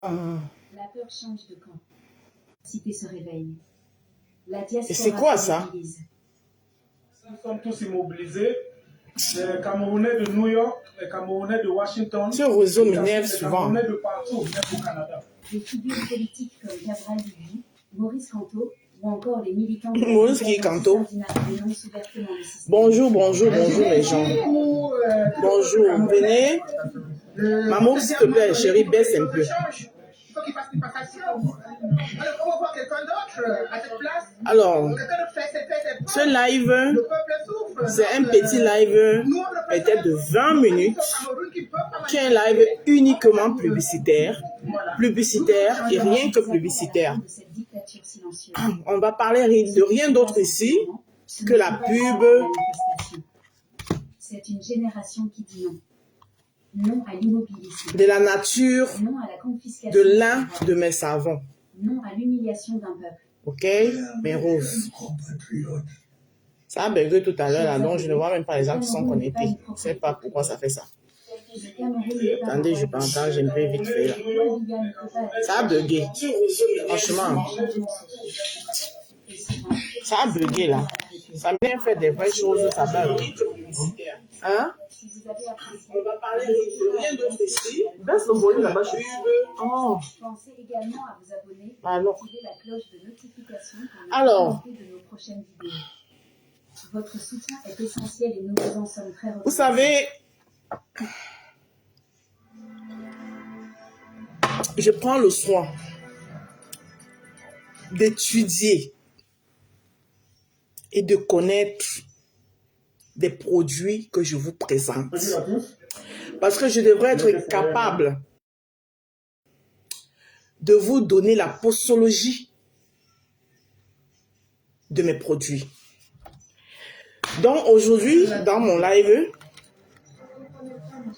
La peur change de camp. La cité se réveille. La diaspora. Et c'est quoi ça? Nous sommes tous immobilisés. Les Camerounais de New York, les Camerounais de Washington. Ce réseau m'énerve les souvent. Camerounais de partout, même au Canada. Des figures politiques comme Gabriel Dubuis, Maurice Canto ou encore les militants de Maurice qui est Canto. Bonjour, bonjour, bonjour les gens. Bonjour, venez. Maman, s'il te plaît, chérie, baisse un peu. Alors, ce live, c'est un petit live peut-être de 20 minutes, qui est un live uniquement publicitaire et rien que publicitaire. On va parler de rien d'autre ici que la pub. C'est une génération qui dit non. Non à l'immobilisme. De la nature non à la confiscation de l'un de mes savons. Non à l'humiliation d'un peuple. Ok, mes roses. Ça a bugué tout à l'heure, là, donc je ne vois même pas les gens qui sont connectés. Je ne sais pas pourquoi ça fait ça. Attendez, je partage un peu vite fait là. Ça a bugué. Franchement. Ça a bugué là. Ça a bien fait des vraies choses, ça bug. Hein? On va parler de rien d'autre ici. Baisse le volume là-bas, je suis. Oh. Pensez également à vous abonner et Alors. activer la cloche de notification pour Alors. de nos prochaines vidéos. Votre soutien est essentiel et nous vous en sommes très reconnaissants. Vous savez, je prends le soin d'étudier et de connaître des produits que je vous présente. Parce que je devrais être capable de vous donner la posologie de mes produits. Donc aujourd'hui, dans mon live,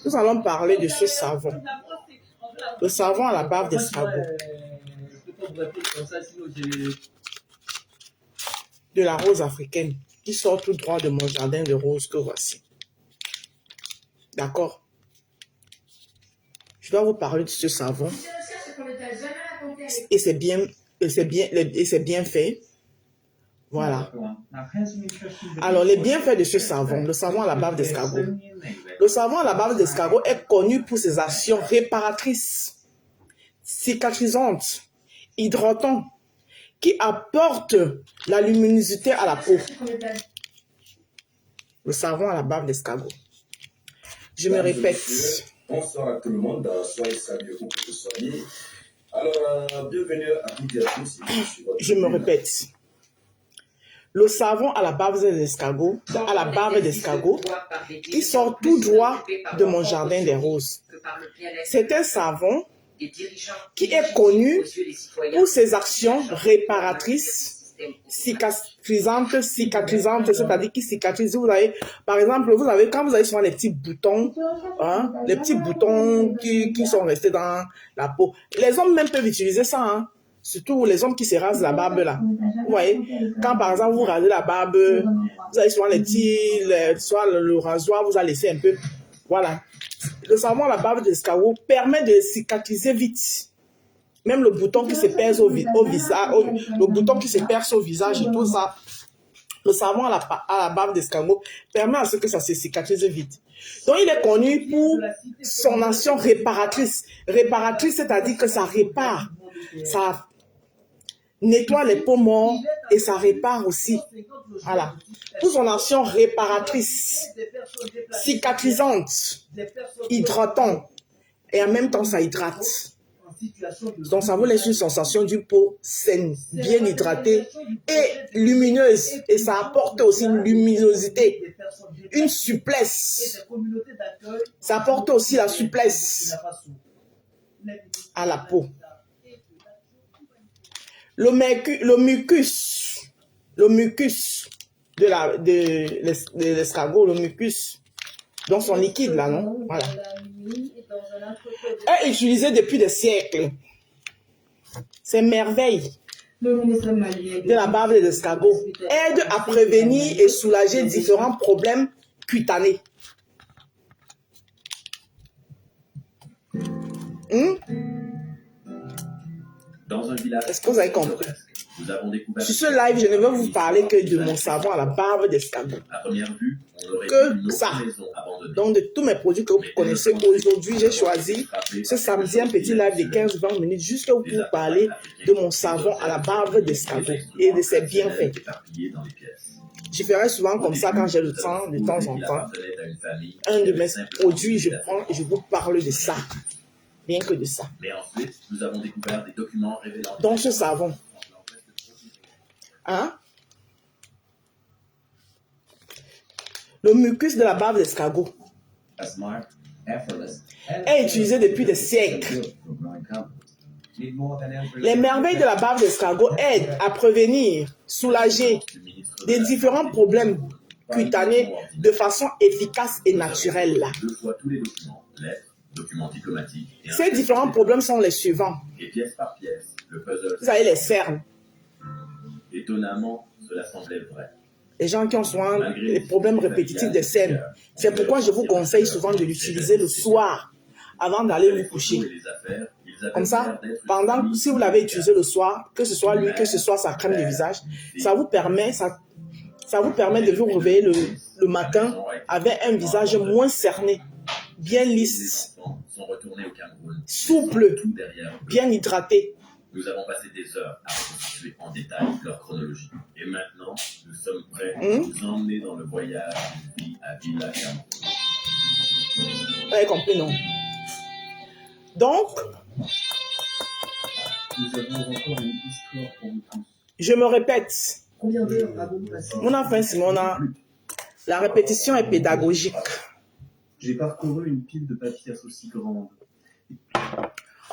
nous allons parler de ce savon. Le savon à la bave d'escargot. De la rose africaine qui sort tout droit de mon jardin de roses que voici. D'accord? Je dois vous parler de ce savon. Et c'est bien fait. Voilà. Alors, les bienfaits de ce savon, le savon à la bave d'escargot. Le savon à la bave d'escargot est connu pour ses actions réparatrices, cicatrisantes, hydratantes, qui apportent la luminosité à la peau. Le savon à la bave d'escargot. Je me répète. Bonsoir à tout le monde, soyez salués où que vous soyez. Alors, bienvenue à toutes et à tous. Je me répète. Le savon à la bave d'escargot, il sort tout droit de mon jardin des roses. C'est un savon qui est connu pour ses actions réparatrices, cicatrisantes, c'est-à-dire qui cicatrisent. Vous avez, par exemple, quand vous avez souvent les petits boutons, hein, les petits boutons qui sont restés dans la peau. Les hommes même peuvent utiliser ça, hein. Surtout les hommes qui se rasent la barbe là. Vous voyez, quand par exemple vous rasez la barbe, vous avez souvent soit le rasoir, vous allez laisser un peu. Voilà. Le savon à la barbe d'escargot permet de cicatriser vite. Même le bouton qui se perce au visage, le bouton qui se perce au visage et tout ça. Le savon à la barbe d'escargot permet à ce que ça se cicatrise vite. Donc il est connu pour son action réparatrice. Réparatrice, c'est-à-dire que ça répare. Ça nettoie les peaux mortes et ça répare aussi. Voilà. Pour son action réparatrice, cicatrisante, hydratante et en même temps ça hydrate. Donc ça vous laisse une sensation d'une peau saine, bien hydratée et lumineuse. Et ça apporte aussi une luminosité, une souplesse. Ça apporte aussi la souplesse à la peau. Le mucus de l'escargot, le mucus, dans son liquide là, non? Voilà. Est utilisé depuis des siècles. C'est merveille de la bave d'escargot. Aide à prévenir et soulager différents problèmes cutanés. Dans un village, Est-ce que vous avez compris? nous avons découvert Sur ce live, je ne vais vous parler que de mon savon à la barbe d'escargot. à première vue, on aurait Que dit une autre ça. maison abandonnée. Donc, de tous mes produits que vous connaissez, aujourd'hui, j'ai choisi ce samedi un petit live de 15-20 minutes juste pour vous parler de mon savon à la barbe d'escargot et de ses bienfaits. Éparpillés dans les pièces. Je ferai souvent comme ça quand j'ai le temps, de temps en Il temps. appartenait à une famille Un de qui mes avait simplement produits, je la prends et je vous parle de ça. Rien que de ça. Mais ensuite, nous avons découvert des documents révélant... Donc, ce savon. Hein? Le mucus de la barbe d'escargot est utilisé depuis des siècles. Les merveilles de la barbe d'escargot aident à prévenir, soulager des différents problèmes cutanés de façon efficace et naturelle. 2 fois tous les documents, lettres, documents diplomatiques... et Ces différents problèmes sont les suivants. Et pièce par pièce, le puzzle... Vous avez les cernes. Étonnamment, cela semblait vrai. Les gens qui ont souvent des problèmes répétitifs des cernes. C'est pourquoi je vous conseille souvent de l'utiliser le soir avant d'aller vous coucher. Comme ça, si vous l'avez utilisé le soir, que ce soit lui, que ce soit sa crème de visage, ça vous permet de vous réveiller le matin avec un visage moins cerné, bien lisse, souple, bien hydraté. Nous avons passé des heures à reconstituer en détail leur chronologie. Et maintenant, nous sommes prêts à vous emmener dans le voyage d'une vie à Villa Cameroun. Vous avez compris, non? Donc, nous avons encore une histoire pour nous tous. je me répète. Combien d'heures avons-nous passé? Mon enfant Simona, la répétition est pédagogique. J'ai parcouru une pile de papiers aussi grande.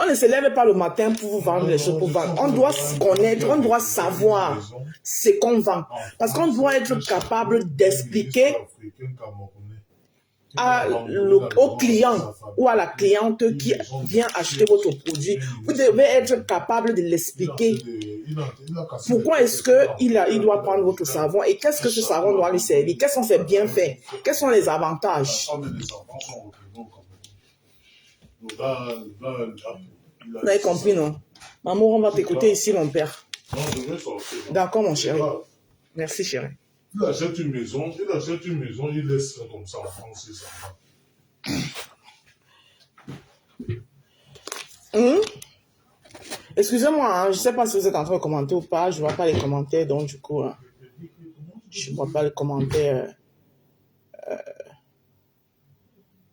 On ne se lève pas le matin pour vous vendre les choses pour vendre. On doit se connaître, on doit savoir ce qu'on vend. Parce qu'on doit être capable d'expliquer au client ou à la cliente qui vient acheter votre produit. Vous devez être capable de l'expliquer. Pourquoi est-ce qu'il doit prendre votre savon et qu'est-ce que ce savon doit lui servir? Quels sont ses bienfaits? Quels sont les avantages? Vous avez compris, non? Maman, on va t'écouter ici, mon père. D'accord, mon chéri. Merci, chéri. Il achète une maison, il laisse comme ça en France, Excusez-moi, hein, je ne sais pas si vous êtes en train de commenter ou pas. Je ne vois pas les commentaires, donc du coup, je ne vois pas les commentaires.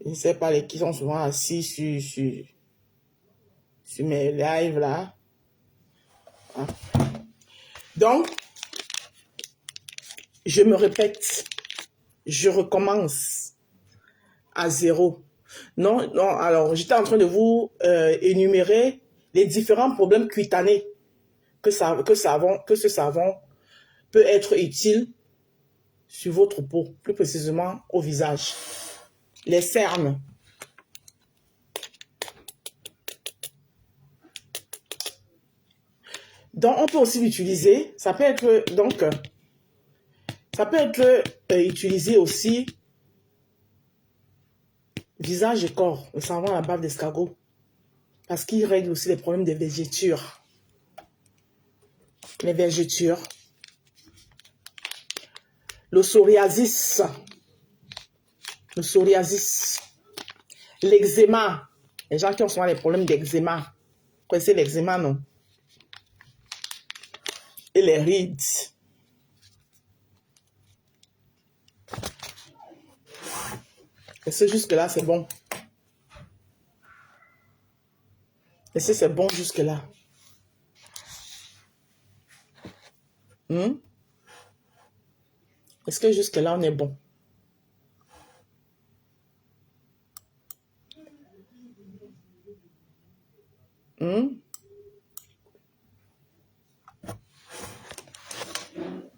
Je ne sais pas les qui sont souvent assis sur mes lives là. Hein. Donc, je me répète, je recommence à zéro. Non, alors j'étais en train de vous énumérer les différents problèmes cutanés que ce savon peut être utile sur votre peau, plus précisément au visage. Les cernes. Donc, on peut aussi l'utiliser. Ça peut être utilisé aussi visage et corps, le savon à la barbe d'escargot. Parce qu'il règle aussi les problèmes des vergetures. Les vergetures. Le psoriasis. Le psoriasis. L'eczéma. Les gens qui ont souvent des problèmes d'eczéma. Vous connaissez l'eczéma, non? Et les rides. Est-ce que jusque-là, c'est bon? Est-ce que c'est bon jusque-là? Est-ce que jusque-là, on est bon?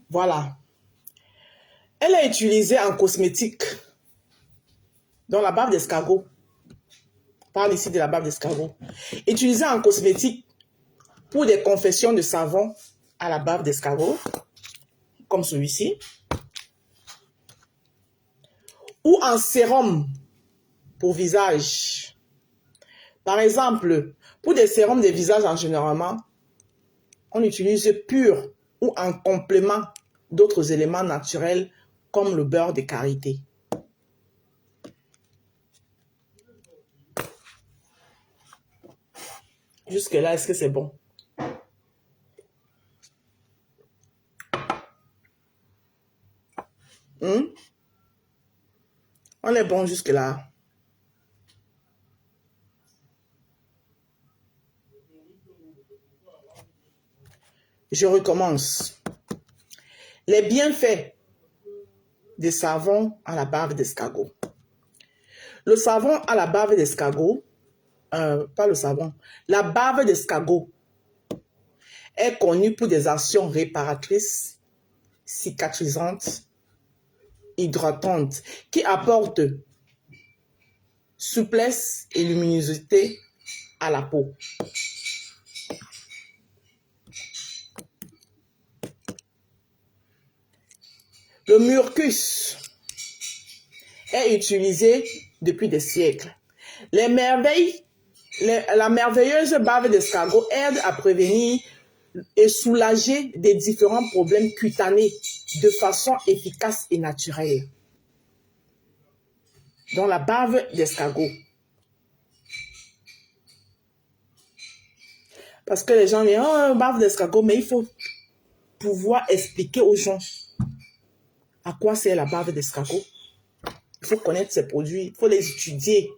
Voilà. Elle est utilisée en cosmétique. Dans la barbe d'escargot. On parle ici de la barbe d'escargot. Utilisée en cosmétique pour des confections de savon à la barbe d'escargot. Comme celui-ci. Ou en sérum pour visage. Par exemple, pour des sérums de visage en généralement, on utilise pur ou en complément d'autres éléments naturels comme le beurre de karité. Jusque-là, est-ce que c'est bon? On est bon jusque-là. Je recommence. Les bienfaits des savons à la bave d'escargot. Le savon à la bave d'escargot, pas le savon, la bave d'escargot est connue pour des actions réparatrices, cicatrisantes, hydratantes, qui apportent souplesse et luminosité à la peau. Le murcus est utilisé depuis des siècles. La merveilleuse bave d'escargot aide à prévenir et soulager des différents problèmes cutanés de façon efficace et naturelle. Dans la bave d'escargot. Parce que les gens disent, oh, bave d'escargot, mais il faut pouvoir expliquer aux gens à quoi c'est la bave d'escargot. Il faut connaître ces produits, il faut les étudier.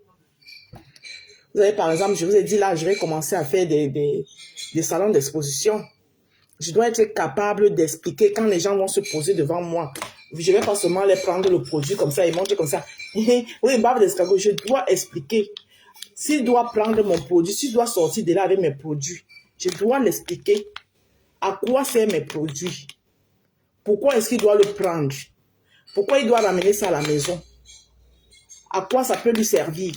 Vous avez par exemple, je vous ai dit là, je vais commencer à faire des salons d'exposition. Je dois être capable d'expliquer quand les gens vont se poser devant moi. Je ne vais pas seulement les prendre le produit comme ça et montrer comme ça. Oui, bave d'escargot, je dois expliquer. S'il doit prendre mon produit, s'il doit sortir de là avec mes produits, je dois l'expliquer à quoi servent mes produits. Pourquoi est-ce qu'il doit le prendre? Pourquoi il doit ramener ça à la maison? À quoi ça peut lui servir?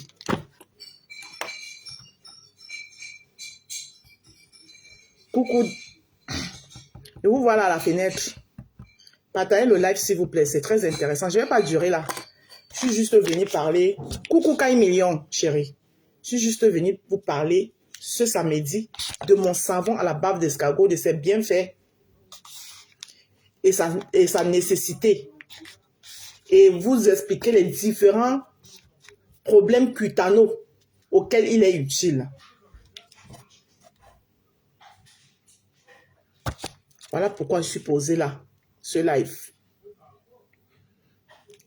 Coucou. Et vous voilà à la fenêtre. Partagez le live s'il vous plaît, c'est très intéressant. Je ne vais pas durer là. Je suis juste venu parler. Coucou Kai Million, chérie. Je suis juste venu vous parler ce samedi de mon savon à la bave d'escargot, de ses bienfaits et sa nécessité. Et vous expliquer les différents problèmes cutanaux auxquels il est utile. Voilà pourquoi je suis posé là, ce live.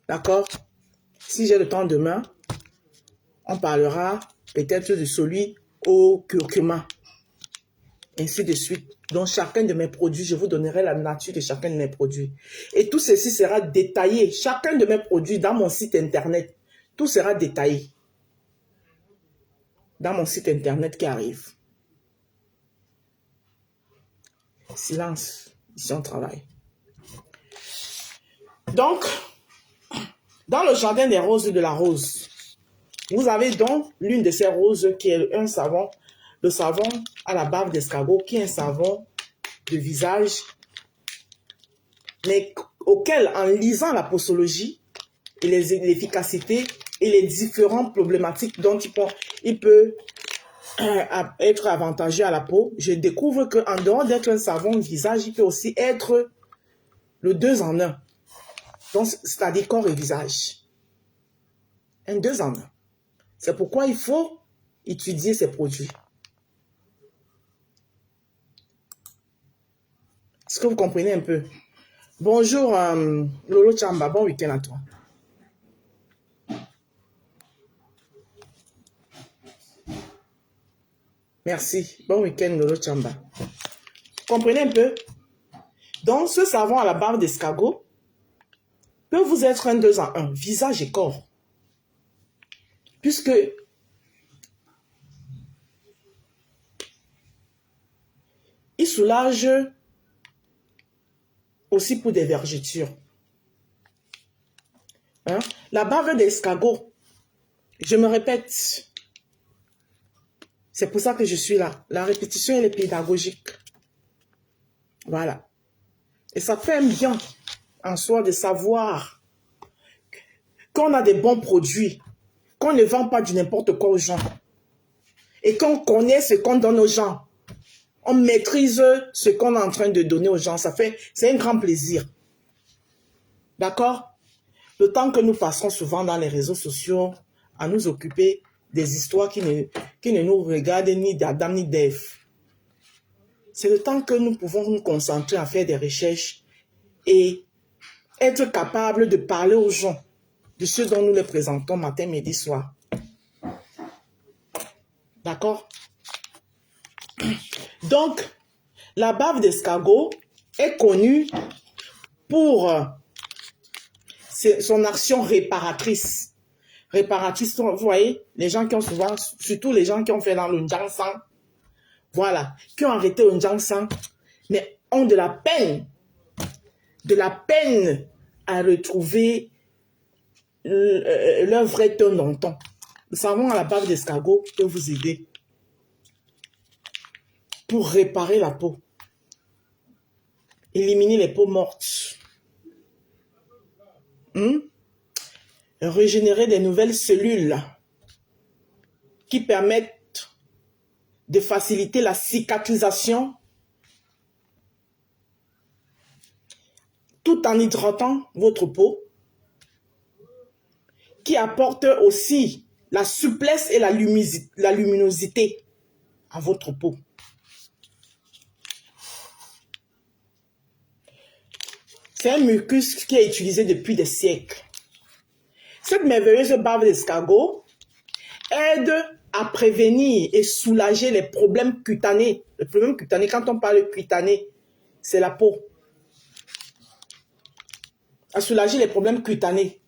D'accord? Si j'ai le temps demain, on parlera peut-être de celui au curcuma. Ainsi de suite. Donc, chacun de mes produits, je vous donnerai la nature de chacun de mes produits. Et tout ceci sera détaillé. Chacun de mes produits dans mon site internet. Tout sera détaillé. Dans mon site internet qui arrive. Silence. Ici, on travaille. Donc, dans le jardin des roses de la rose, vous avez donc l'une de ces roses qui est un savon, le savon à la bave d'escargot, qui est un savon de visage, mais auquel, en lisant la posologie et l'efficacité et les différentes problématiques dont il peut être avantageux à la peau, je découvre qu'en dehors d'être un savon visage, il peut aussi être le 2 en 1. Donc, c'est-à-dire corps et visage. Un 2 en 1. C'est pourquoi il faut étudier ces produits. Est-ce que vous comprenez un peu? Bonjour Lolo Chamba, bon week-end à toi. Merci, bon week-end Lolo Chamba. Vous comprenez un peu? Donc ce savon à la bave d'escargot peut vous être un 2 en 1, visage et corps. Puisque il soulage aussi pour des vergetures. Hein? La bave d'escargot, je me répète, c'est pour ça que je suis là. La répétition, elle est pédagogique. Voilà. Et ça fait un bien en soi de savoir qu'on a des bons produits, qu'on ne vend pas du n'importe quoi aux gens. Et qu'on connaît ce qu'on donne aux gens. on maîtrise ce qu'on est en train de donner aux gens. C'est un grand plaisir. D'accord? Le temps que nous passons souvent dans les réseaux sociaux à nous occuper des histoires qui ne nous regardent ni d'Adam ni d'Ève. C'est le temps que nous pouvons nous concentrer à faire des recherches et être capable de parler aux gens de ce dont nous les présentons matin, midi, soir. D'accord? Donc, la bave d'escargot est connue pour son action réparatrice. Réparatrice, vous voyez, les gens qui ont souvent, surtout les gens qui ont fait dans le Njangsang, voilà, qui ont arrêté le Njangsang, mais ont de la peine à retrouver leur vrai ton longtemps. Le savon à la bave d'escargot peut vous aider pour réparer la peau, éliminer les peaux mortes, régénérer des nouvelles cellules qui permettent de faciliter la cicatrisation tout en hydratant votre peau, qui apporte aussi la souplesse et la luminosité à votre peau. C'est un mucus qui est utilisé depuis des siècles. Cette merveilleuse bave d'escargot aide à prévenir et soulager les problèmes cutanés. Le problème cutané, quand on parle de cutané, c'est la peau. À soulager les problèmes cutanés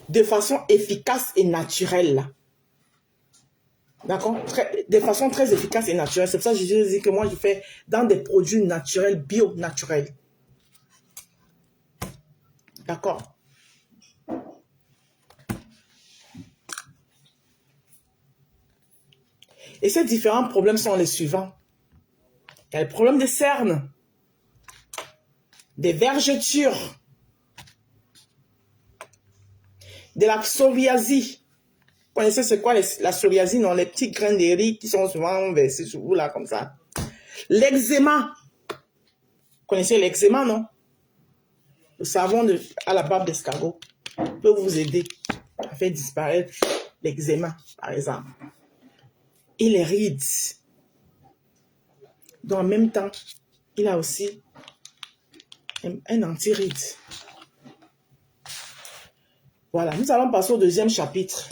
de façon efficace et naturelle. D'accord? De façon très efficace et naturelle. C'est pour ça que je dis que moi, je fais dans des produits naturels, bio-naturels. D'accord? Et ces différents problèmes sont les suivants. Il y a le problème des cernes, des vergetures, de la psoriasie. Vous connaissez c'est quoi la psoriasie? Non, les petits grains de riz qui sont souvent versés sur vous là comme ça. L'eczéma. Vous connaissez l'eczéma, non? Le savon à la bave d'escargot peut vous aider à faire disparaître l'eczéma, par exemple. Et les rides. Donc en même temps, il a aussi un anti-ride. Voilà, nous allons passer au deuxième chapitre.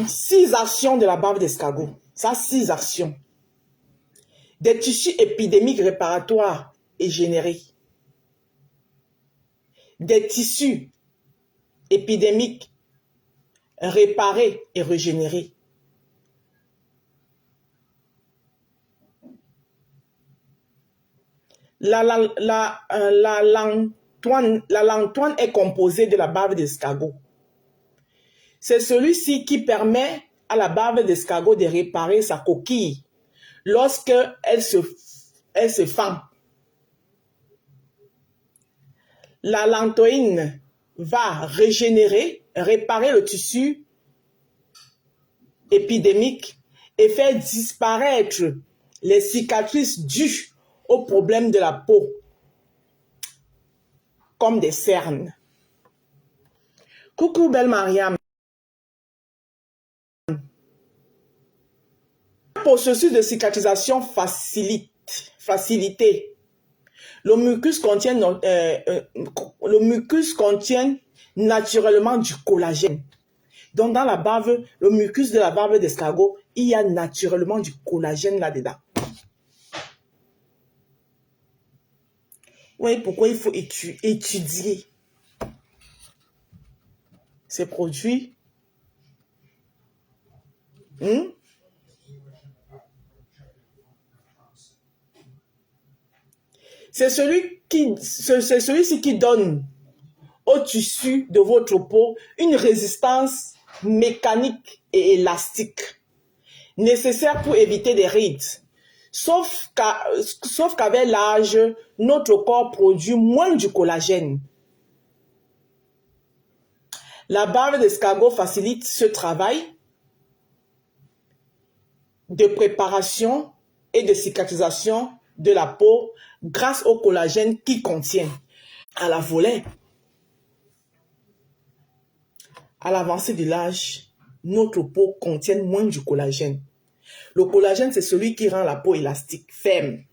6 actions de la bave d'escargot. Ça, 6 actions. Des tissus épidémiques réparatoires et générés. Des tissus épidémiques réparés et régénérés. La lantoine est composée de la bave d'escargot. C'est celui-ci qui permet à la bave d'escargot de réparer sa coquille lorsque elle se fend. La lantoïne va régénérer, réparer le tissu épidémique et faire disparaître les cicatrices dues aux problèmes de la peau, comme des cernes. Coucou belle Mariam. Le processus de cicatrisation facilité. Le mucus contient naturellement du collagène. Donc dans la bave, le mucus de la bave d'escargot, il y a naturellement du collagène là-dedans. Oui, pourquoi il faut étudier ces produits. C'est celui-ci qui donne au tissu de votre peau une résistance mécanique et élastique nécessaire pour éviter des rides. Sauf qu'avec l'âge, notre corps produit moins du collagène. La bave d'escargot facilite ce travail de préparation et de cicatrisation de la peau grâce au collagène qui contient. À la volée, à l'avancée de l'âge, notre peau contient moins du collagène. Le collagène, c'est celui qui rend la peau élastique, ferme.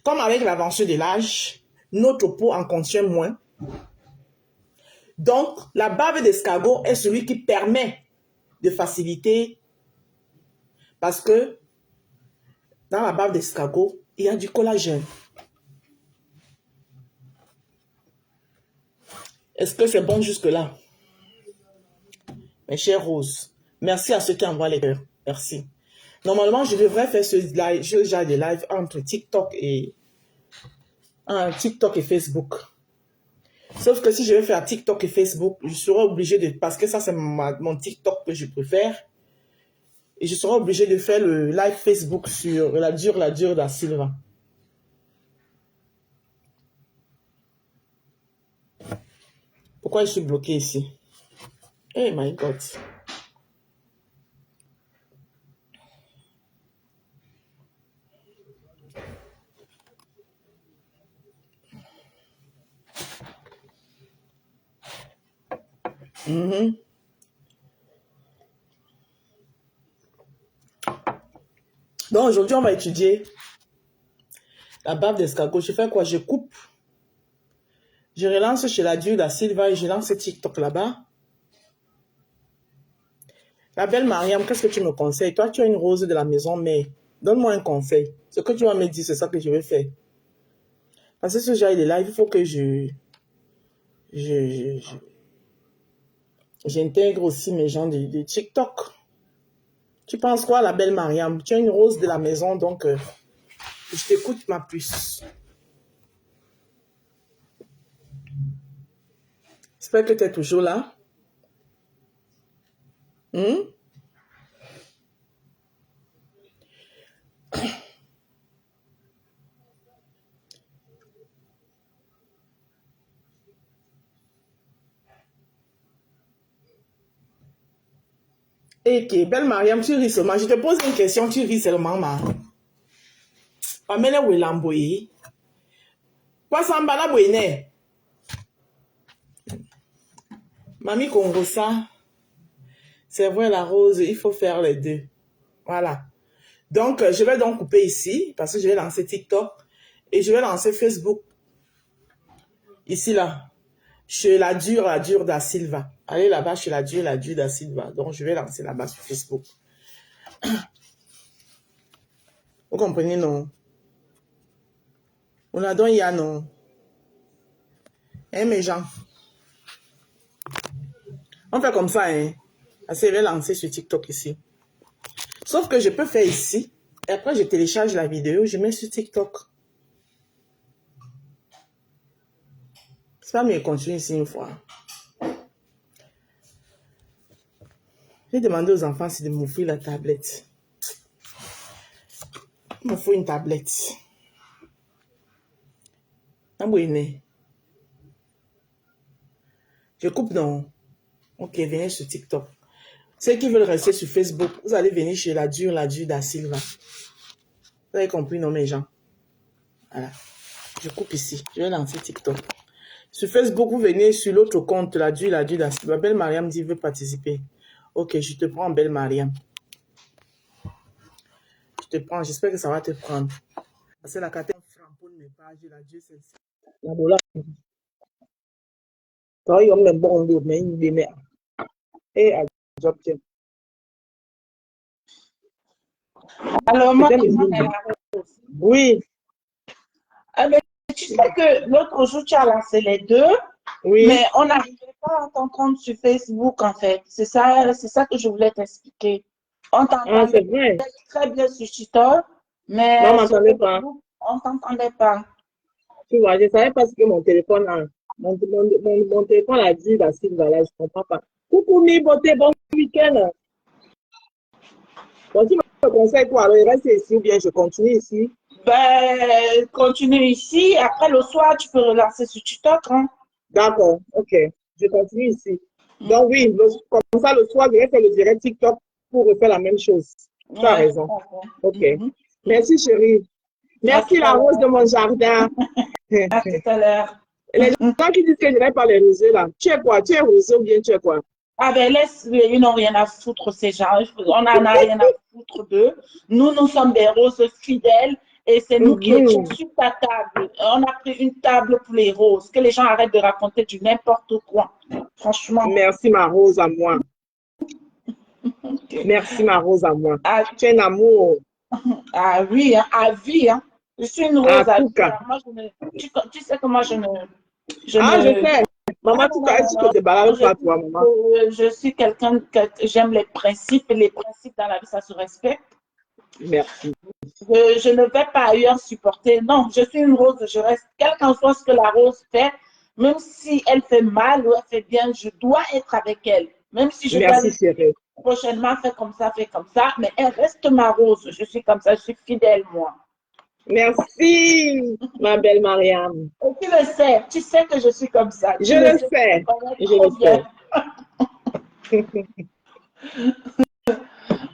Comme avec l'avancée de l'âge, notre peau en contient moins. Donc, la bave d'escargot est celui qui permet de faciliter, parce que dans la bave d'escargot, il y a du collagène. Est-ce que c'est bon jusque-là? Mes chères roses, merci à ceux qui envoient les cœurs. Merci. Normalement, je devrais faire ce genre de live entre TikTok et Facebook. Sauf que si je vais faire TikTok et Facebook, je serai obligé de... Parce que ça, c'est mon TikTok que je préfère. Et je serai obligé de faire le live Facebook sur la dure da Silva. Pourquoi je suis bloqué ici? Oh my God. Donc aujourd'hui, on va étudier la bave d'escargot. Je fais quoi? Je coupe. Je relance chez la dure da Silva et je lance TikTok là-bas. La belle Mariam, qu'est-ce que tu me conseilles? Toi, tu as une rose de la maison, mais donne-moi un conseil. Ce que tu vas me dire, c'est ça que je vais faire. Parce que ce genre de live, il faut que j'intègre aussi mes gens de TikTok. Tu penses quoi, la belle Mariam? Tu as une rose de la maison, donc je t'écoute, ma puce. J'espère que tu es toujours là. Ok, belle Mariam, tu ris seulement. Je te pose une question, tu ris seulement, ma. Pamela Welamboye. Quoi sambala boine? Mamie Congosa. C'est vrai, la rose, il faut faire les deux. Voilà. Donc, je vais donc couper ici, parce que je vais lancer TikTok. Et je vais lancer Facebook. Ici, là. Chez la dure da Silva. Allez là-bas, chez la dure da Silva. Donc, je vais lancer là-bas sur Facebook. Vous comprenez, non? On a donc, il y a non. Hein, mes gens? On fait comme ça, hein? Parce que je vais lancer sur TikTok ici. Sauf que je peux faire ici. Et après, je télécharge la vidéo, je mets sur TikTok. C'est pas mieux continuer ici une fois. J'ai demandé aux enfants si de m'offrir la tablette. Il me faut une tablette. Je coupe non. Ok, venez sur TikTok. Ceux qui veulent rester sur Facebook, vous allez venir chez la dure da Silva. Vous avez compris, non, mes gens? Voilà. Je coupe ici. Je vais lancer TikTok. Sur Facebook, vous venez sur l'autre compte, la dure da Silva. Belle Mariam dit veut participer. Ok, je te prends, belle Mariam. Je te prends, j'espère que ça va te prendre. Parce que la carte framponne mes pages, la dure celle-ci. La bola. Quand il y a même bon dos, mais il met. Et à job. Alors, moi, oui. Alors, tu sais que l'autre jour, tu as lancé les deux, Oui. mais on n'arrivait pas à t'entendre sur Facebook, en fait. C'est ça que je voulais t'expliquer. On t'entendait très bien sur TikTok, mais non, on m'entendait pas. On t'entendait pas. Tu vois, je ne savais pas ce que mon téléphone a. Mon téléphone a dit la Silva, là, je ne comprends pas. Coucou, mi beauté, bon week-end. Bon, tu me conseilles quoi? Alors, il reste ici ou bien je continue ici? Ben, continue ici. Après, le soir, tu peux relancer sur TikTok. Hein? D'accord, ok. Je continue ici. Donc, oui, comme ça, le soir, je vais faire le direct TikTok pour refaire la même chose. Tu as Ouais, raison. d'accord. Ok. Mhm. Merci, chérie. Merci, tout la à rose de l'heure. mon jardin. À tout à l'heure. Les gens qui disent que je n'ai pas les rosés là. Tu es quoi? Tu es rosé ou bien tu es quoi? Ah ben laisse, ils n'ont rien à foutre ces gens. On n'en a rien à foutre d'eux. Nous sommes des roses fidèles et c'est nous qui étions sur ta table. On a pris une table pour les roses. Que les gens arrêtent de raconter du n'importe quoi. Franchement. Merci, ma rose à moi. Okay. Merci, ma rose à moi. Ah, Tu es un amour. ah oui, hein, à vie. Hein. Je suis une À rose à tout vie. cas. Alors, moi, tu sais que moi, je Ah, je ne, sais. Maman, tu ne te balades pas, toi, maman. je suis quelqu'un que j'aime les principes et les principes dans la vie, ça se respecte. Merci. Je ne vais pas ailleurs supporter. Non, je suis une rose, je reste, quel qu'en soit ce que la rose fait, même si elle fait mal ou elle fait bien, je dois être avec elle. Même si je dois Merci, chérie. prochainement faire comme ça, mais elle reste ma rose. Je suis comme ça, je suis fidèle, moi. Merci, ma belle Mariam. Et tu sais que je suis comme ça. Je le sais. Je le sais.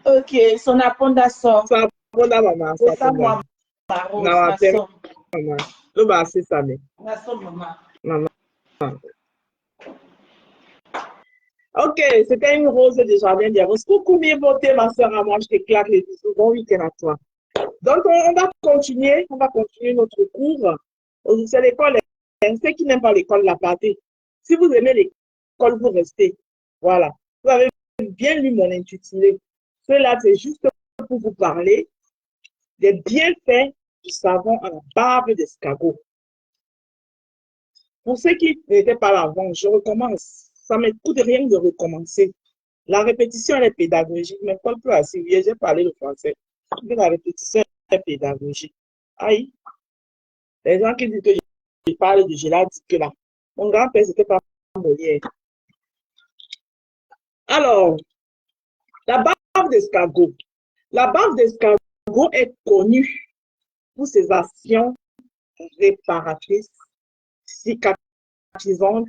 Ok, sonaponda so. Ça va, maman. Ça Ça, va. moi, ma rose, Non, ma c'est somme. maman. Le bas, c'est ça, mais. Ma somme, maman. Maman. Ok, c'était une rose de jardin des roses. Coucou, bien voté, ma soeur, à moi, je t'éclate les bisous. Bon week-end à toi. Donc, on va continuer notre cours. C'est l'école. Ceux qui n'aiment pas l'école, la partez. Si vous aimez l'école, vous restez. Voilà. Vous avez bien lu mon intitulé. Cela, c'est juste pour vous parler des bienfaits du savon à la barbe d'escargot. Pour ceux qui n'étaient pas là avant, je recommence. Ça ne me coûte rien de recommencer. La répétition, elle est pédagogique, mais Paul peut assurer, j'ai parlé le français. Mais la répétition est pédagogique. Aïe, les gens qui disent que je parle de Gélard disent que là, mon grand-père, c'était pas Molière. Alors, la barbe d'escargot. La barbe d'escargot est connue pour ses actions réparatrices, cicatrisantes,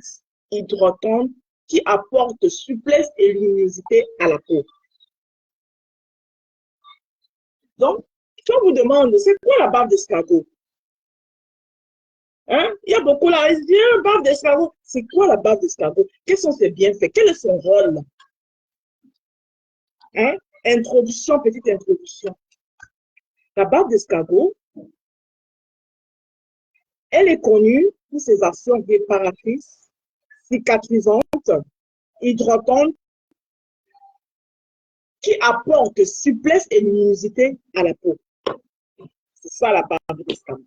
hydratantes, qui apportent souplesse et luminosité à la peau. Donc, si on vous demande, c'est quoi la barbe d'escargot? Hein? Il y a beaucoup là, ils disent, barbe d'escargot. C'est quoi la barbe d'escargot? Quels sont ses bienfaits? Quel est son rôle? Hein? Introduction, petite introduction. La barbe d'escargot, elle est connue pour ses actions réparatrices, cicatrisantes, hydratantes, qui apportent souplesse et luminosité à la peau. C'est ça la barbe d'escargot.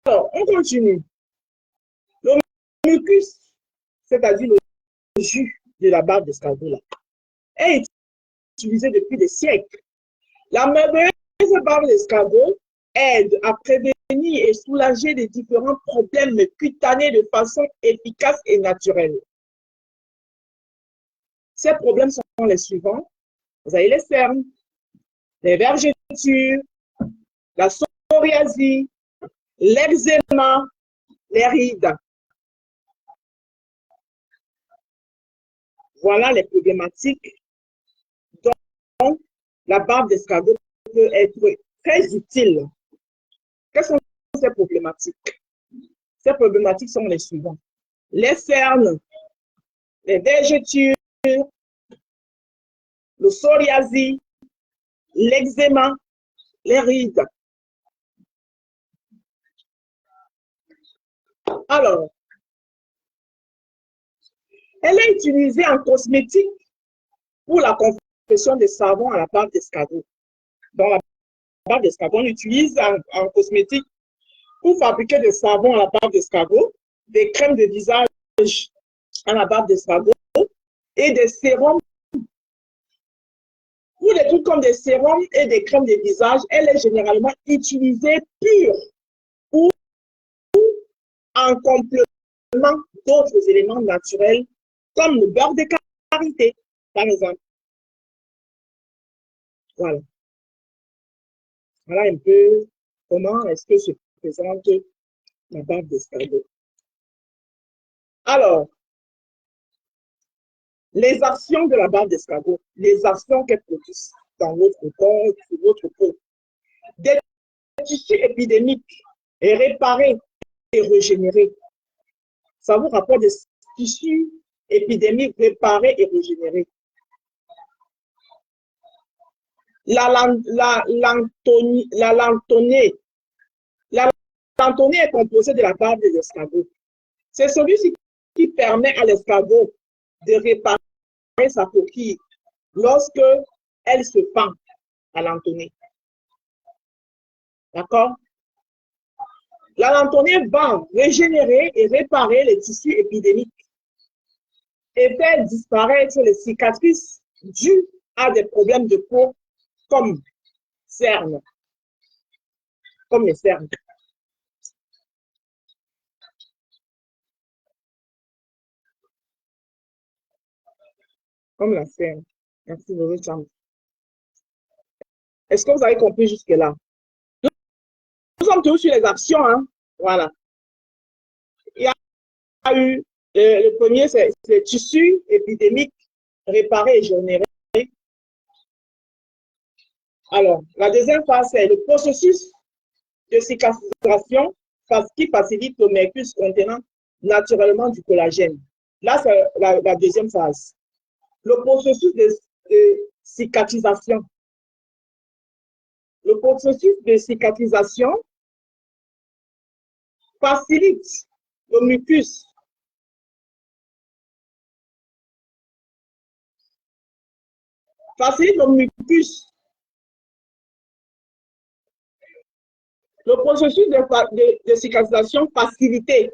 Alors, on continue. Le mucus, c'est-à-dire le jus de la barbe d'escargot, est utilisé depuis des siècles. La merveilleuse barbe d'escargot aide à prévenir et soulager les différents problèmes cutanés de façon efficace et naturelle. Ces problèmes sont les suivants. Vous avez les cernes, les vergetures, la psoriasis, l'eczéma, les rides. Voilà les problématiques dont la barbe d'escargot peut être très utile. Quelles sont ces problématiques? Ces problématiques sont les suivantes. Les cernes, les vergetures, le psoriasis, l'eczéma, les rides. Alors, elle est utilisée en cosmétique pour la confection des savons à la barbe d'escargot. Dans la barbe d'escargot, on l'utilise en cosmétique pour fabriquer des savons à la barbe d'escargot, des crèmes de visage à la barbe d'escargot et des sérums. Pour des trucs comme des sérums et des crèmes de visage, elle est généralement utilisée pure ou en complément d'autres éléments naturels comme le beurre de karité, par exemple. Voilà. Voilà un peu comment est-ce que se présente la barbe d'escargot. Alors, Les actions de la barbe d'escargot, les actions qu'elle produit dans votre corps, sur votre peau. Des tissus épidémiques et réparés et régénérés. Ça vous rapporte des tissus épidémiques réparés et régénérés. La lantonée est composée de la barbe des escargots. C'est celui-ci qui permet à l'escargot de réparer sa coquille lorsque elle se pend à lantonée. D'accord? La lantonée va régénérer et réparer les tissus épidémiques et faire disparaître les cicatrices dues à des problèmes de peau comme cernes, comme les cernes. Comme la cerne. Merci, Maurice. Est-ce que vous avez compris jusque-là? Nous sommes tous sur les actions, hein? Voilà. Il y a eu, le premier, c'est les tissus épidémiques réparés et régénérés. Alors, la deuxième phase, c'est le processus de cicatrisation qui facilite le mercure contenant naturellement du collagène. Là, c'est la deuxième phase. Le processus de cicatrisation. Le processus de cicatrisation facilite le mucus. Facilite le mucus. Le processus de cicatrisation facilité.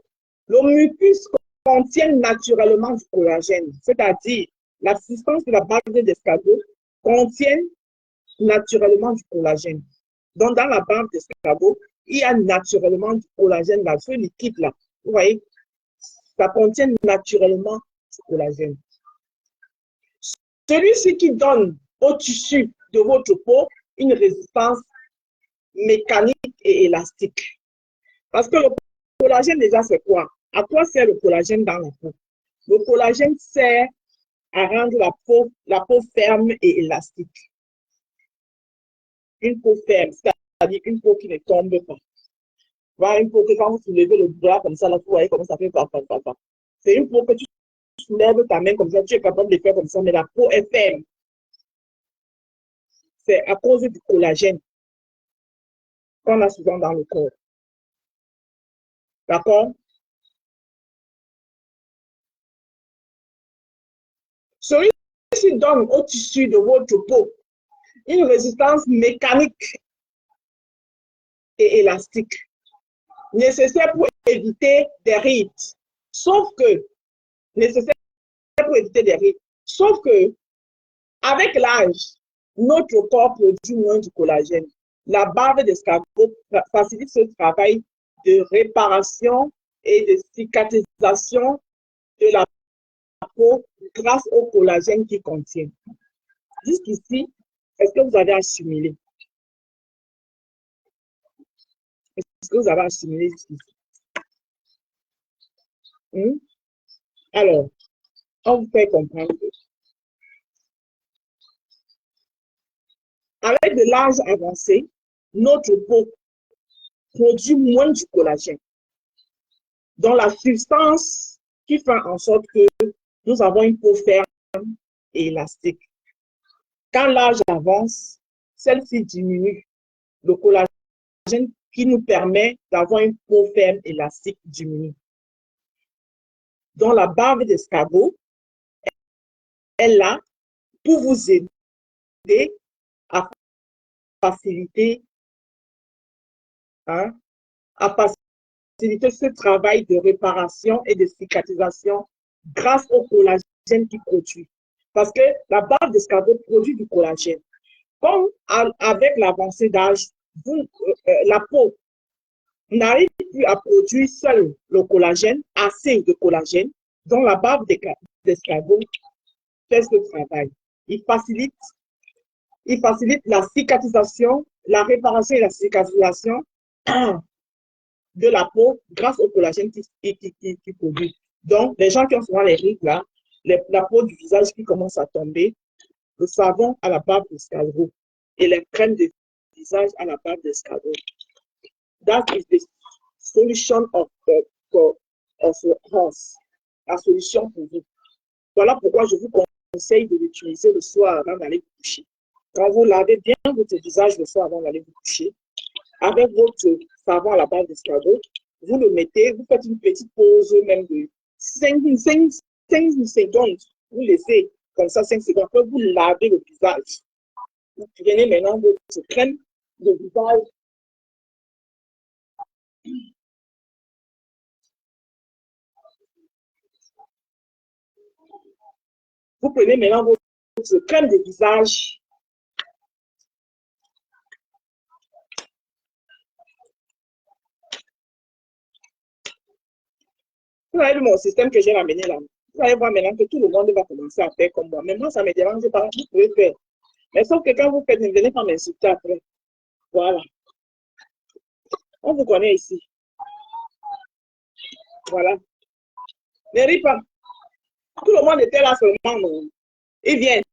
Le mucus contient naturellement du collagène, c'est-à-dire la substance de la barbe d'escargot contient naturellement du collagène. Donc, dans la barbe d'escargot, il y a naturellement du collagène là, ce liquide-là. Vous voyez, ça contient naturellement du collagène. Celui-ci qui donne au tissu de votre peau une résistance mécanique et élastique. Parce que le collagène, déjà, c'est quoi? À quoi sert le collagène dans la peau? Le collagène sert à rendre la peau ferme et élastique. Une peau ferme, c'est-à-dire une peau qui ne tombe pas. Voilà, une peau que quand vous soulevez le bras comme ça, là, vous voyez comment ça fait pas. C'est une peau que tu soulèves ta main comme ça, tu es capable de faire comme ça, mais la peau est ferme. C'est à cause du collagène qu'on a souvent dans le corps. D'accord? Celui-ci donne au tissu de votre peau une résistance mécanique et élastique nécessaire pour éviter des rides. Sauf que, avec l'âge, notre corps produit moins du collagène. La barbe d'escargot facilite ce travail de réparation et de cicatrisation de la peau grâce au collagène qu'il contient. Jusqu'ici, est-ce que vous avez assimilé? Est-ce que vous avez assimilé jusqu'ici? Alors, on vous fait comprendre que avec de l'âge avancé, notre peau produit moins du collagène, dont la substance qui fait en sorte que nous avons une peau ferme et élastique. Quand l'âge avance, celle-ci diminue. Le collagène qui nous permet d'avoir une peau ferme et élastique diminue. Donc, la barbe d'escargot est là pour vous aider à faciliter, ce travail de réparation et de cicatrisation grâce au collagène qu'il produit. Parce que la barbe d'escargot produit du collagène. Comme avec l'avancée d'âge, la peau n'arrive plus à produire seul le collagène, assez de collagène, dont la barbe d'escargot fait ce travail. Il facilite la cicatrisation, la réparation et la cicatrisation de la peau grâce au collagène qui produit. Donc, les gens qui ont souvent les rides là, la peau du visage qui commence à tomber, le savon à la barbe d'escargot et les crèmes de visage à la barbe d'escargot. That is the solution of horse. La solution pour vous. Voilà pourquoi je vous conseille de l'utiliser le soir avant d'aller vous coucher. Quand vous lavez bien votre visage le soir avant d'aller vous coucher, avec votre savon à la base d'escargot, vous le mettez, vous faites une petite pause même de 5 secondes. Vous laissez comme ça 5 secondes. Après, vous lavez le visage. Vous prenez maintenant votre crème de visage. Vous prenez maintenant votre crème de visage. Vous avez vu mon système que j'ai ramené là. Vous allez voir maintenant que tout le monde va commencer à faire comme moi. Mais moi, ça ne me dérange pas. Vous pouvez faire. Mais sauf que quand vous faites, ne venez pas m'insulter après. Voilà. On vous connaît ici. Voilà. Ne ris pas. Tout le monde était là seulement. Non. Ils viennent.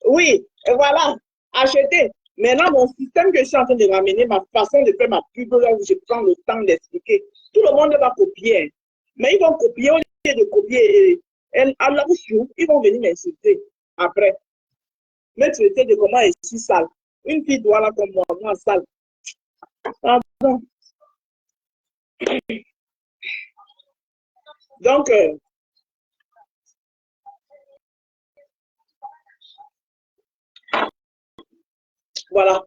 Oui, et voilà. Achetez. Maintenant, mon système que je suis en train de ramener, ma façon de faire ma pub, là où je prends le temps d'expliquer, tout le monde va copier. Mais ils vont copier, au lieu de copier à leur jour, ils vont venir m'insulter après. Me traiter de comment je suis sale. Une fille doit là comme moi sale. Pardon. Donc, voilà.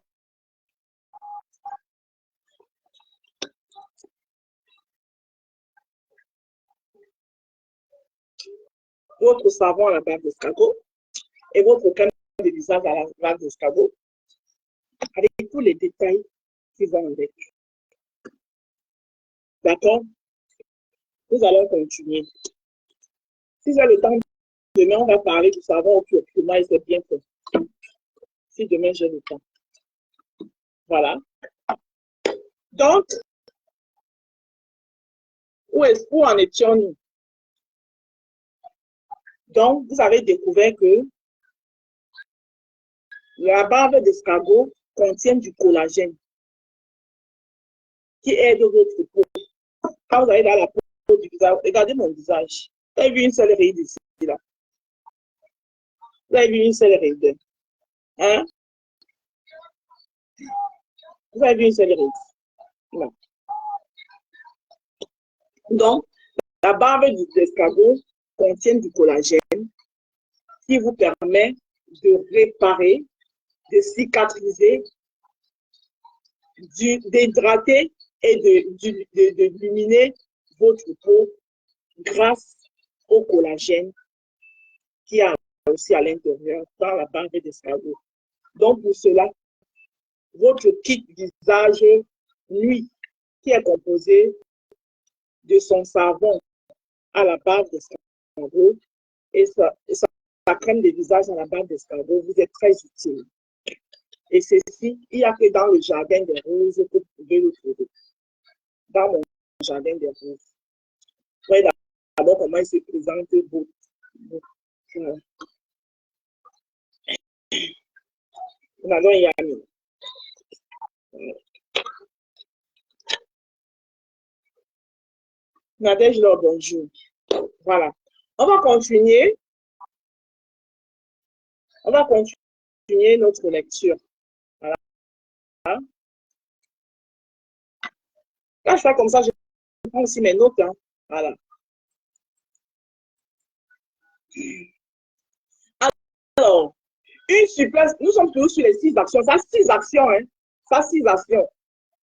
Votre savon à la barbe d'escargot et votre crème de visage à la barbe d'escargot avec tous les détails qui vont avec. D'accord? Nous allons continuer. Si j'ai le temps, demain, on va parler du savon au curcuma et c'est bien fait. Si demain, j'ai le temps. Voilà. Donc, où en étions-nous? Donc, vous avez découvert que la barbe d'escargot contient du collagène qui aide votre peau. Quand vous allez dans la peau du visage, regardez mon visage. Vous avez vu une seule ride ici, là. Vous avez vu une seule ride. Hein? Vous avez vu une seule ride. Là. Donc, la barbe d'escargot contient du collagène qui vous permet de réparer, de cicatriser, d'hydrater et d'illuminer votre peau grâce au collagène qui a aussi à l'intérieur dans la barbe d'escargot. Donc, pour cela, votre kit visage nuit qui est composé de son savon à la barbe d'escargot et sa crème de visage à la barbe d'escargot vous est très utile. Et ceci, il n'y a que dans le jardin des roses que vous pouvez le trouver. Dans mon jardin des roses. Voyez d'abord comment il se présente beau. Voilà. Nous allons y aller. Nadège, bonjour. Voilà. On va continuer. On va continuer notre lecture. Voilà. Là, je fais comme ça, je prends aussi mes notes. Hein. Voilà. Alors, une super, nous sommes toujours sur les 6 actions. Ça, 6 actions, hein. Ça, 6 actions.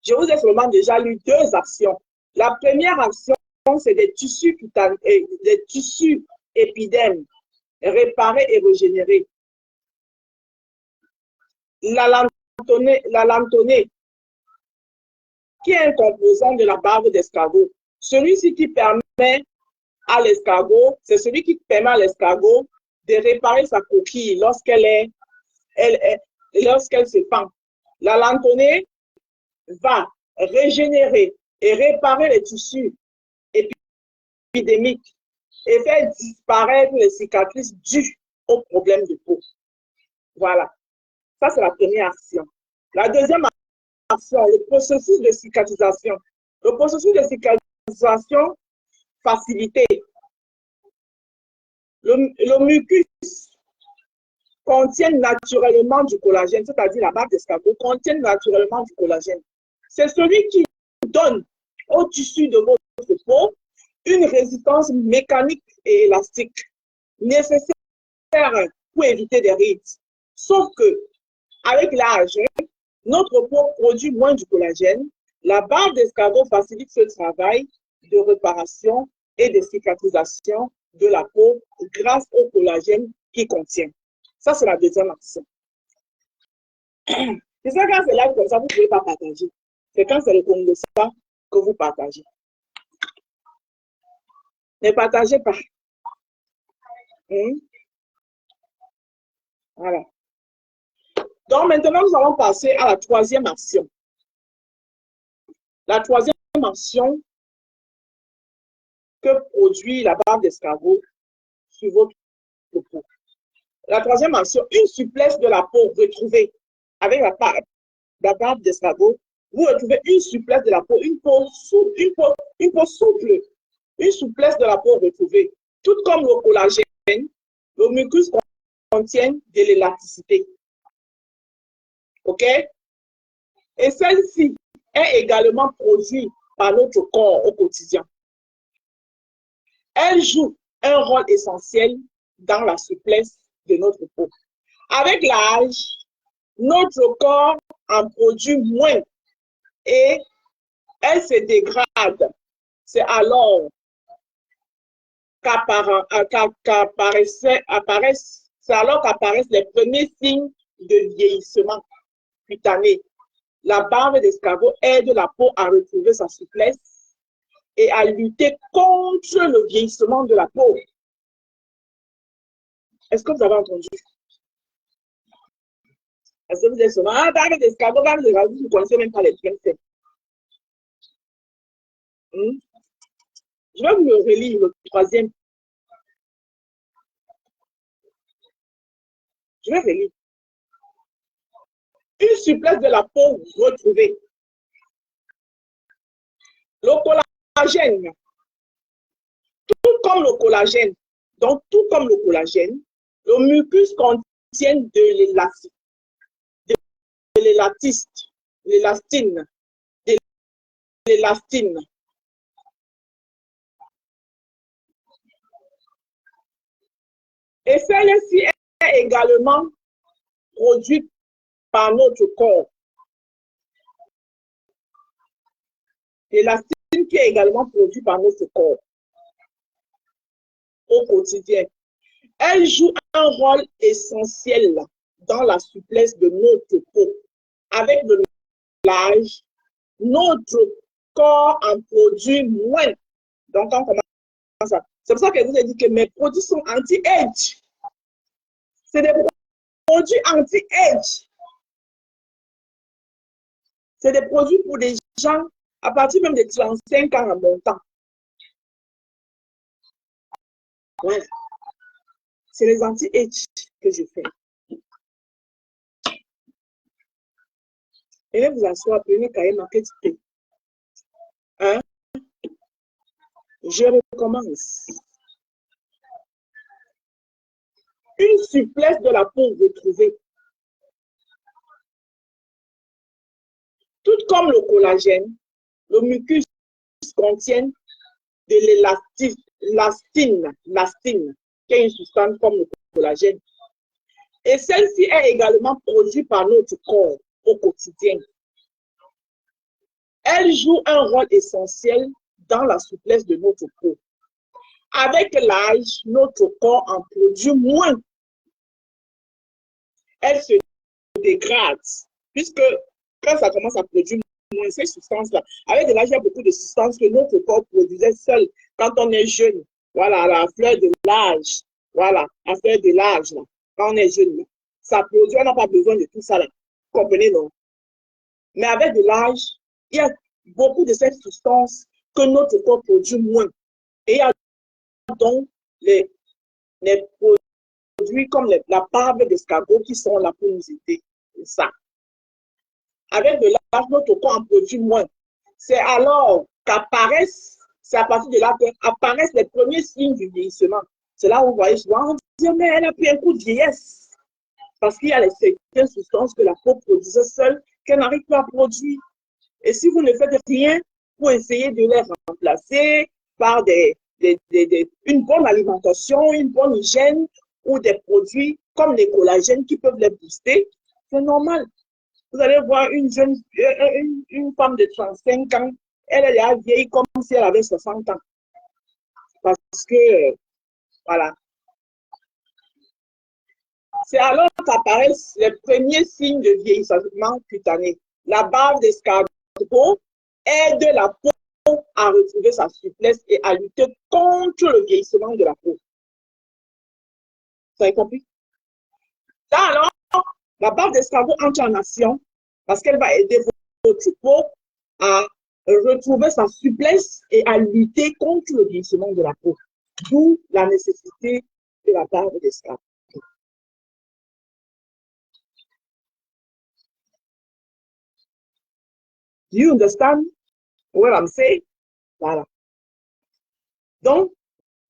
Je vous ai seulement déjà lu 2 actions. La première action, c'est des tissus épidermes, réparer et régénérer. La lanthonée, qui est un composant de la barbe d'escargot. Celui-ci qui permet à l'escargot, c'est celui qui permet à l'escargot de réparer sa coquille lorsqu'elle se pend. La lanthonée va régénérer et réparer les tissus épidémiques et faire disparaître les cicatrices dues aux problèmes de peau. Voilà. Ça, c'est la première action. La deuxième action, le processus de cicatrisation. Le processus de cicatrisation facilité. Le mucus contient naturellement du collagène, c'est-à-dire la barbe d'escargot contient naturellement du collagène. C'est celui qui donne au tissu de votre peau une résistance mécanique et élastique nécessaire pour éviter des rides. Sauf que, avec l'âge, notre peau produit moins du collagène. La barbe d'escargot facilite ce travail de réparation et de cicatrisation de la peau grâce au collagène qui contient. Ça, c'est la deuxième action. C'est ça, quand c'est là comme ça, vous ne pouvez pas partager. C'est quand c'est le Congo ça que vous partagez. Ne partagez pas. Voilà. Donc, maintenant, nous allons passer à la troisième action. La troisième action que produit la barbe d'escargot sur votre peau. La troisième action, une souplesse de la peau retrouvée avec la barbe d'escargot. Vous retrouvez une souplesse de la peau, une peau souple, une souplesse de la peau retrouvée. Tout comme le collagène, le mucus contient de l'élasticité. OK? Et celle-ci est également produite par notre corps au quotidien. Elle joue un rôle essentiel dans la souplesse de notre peau. Avec l'âge, notre corps en produit moins et elle se dégrade. C'est alors qu'apparaissent les premiers signes de vieillissement cutané. La barbe d'escargot aide la peau à retrouver sa souplesse et à lutter contre le vieillissement de la peau. Est-ce que vous avez entendu? Est-ce que vous êtes souvent, barbe d'escargot, vous ne connaissez même pas les bienfaits. Je vais vous le relire, le troisième. Je vais relire. Une souplesse de la peau retrouvée. Le collagène. Tout comme le collagène, le mucus contient de l'élastine. Et celle-ci est également produite par notre corps. L'élastine qui est également produite par notre corps au quotidien. Elle joue un rôle essentiel dans la souplesse de notre peau. Avec l'âge, notre corps en produit moins. Donc, on commence à... C'est pour ça que je vous ai dit que mes produits sont anti-age. C'est des produits anti-age. C'est des produits pour des gens à partir même de 35 ans en montant. Voilà. C'est les anti-age que je fais. Et vous asseoir, prenez quand même un petit peu. Hein? Je recommence. Une souplesse de la peau retrouvée. Tout comme le collagène, le mucus contient de l'élastine, qui est une substance comme le collagène. Et celle-ci est également produite par notre corps au quotidien. Elle joue un rôle essentiel dans la souplesse de notre peau. Avec l'âge, notre corps en produit moins. Elle se dégrade, puisque quand ça commence à produire moins ces substances-là, avec de l'âge, il y a beaucoup de substances que notre corps produisait seul quand on est jeune. Voilà, à la fleur de l'âge. Voilà, à la fleur de l'âge, quand on est jeune. Là. Ça produit, on n'a pas besoin de tout ça. Là. Vous comprenez, non? Mais avec de l'âge, il y a beaucoup de ces substances que notre corps produit moins. Et il y a donc les produits comme la bave d'escargot qui sont là pour nous aider. Ça. Avec de l'âge, notre corps en produit moins. C'est alors qu'apparaissent, c'est à partir de là qu'apparaissent les premiers signes du vieillissement. C'est là où vous voyez souvent, on dit, mais elle a pris un coup de vieillesse. Parce qu'il y a certaines substances que la peau produisait seule, qu'elle n'arrive pas à produire. Et si vous ne faites rien pour essayer de les remplacer par une bonne alimentation, une bonne hygiène ou des produits comme les collagènes qui peuvent les booster, c'est normal. Vous allez voir une femme de 35 ans, elle est là vieille comme si elle avait 60 ans. Parce que, voilà. C'est alors qu'apparaissent les premiers signes de vieillissement cutané. La bave d'escargot aide la peau à retrouver sa souplesse et à lutter contre le vieillissement de la peau. Vous avez compris? Là, alors, la bave d'escargot entre en action parce qu'elle va aider votre peau à retrouver sa souplesse et à lutter contre le vieillissement de la peau. D'où la nécessité de la bave d'escargot. Do you understand what I'm saying? Voilà. Donc,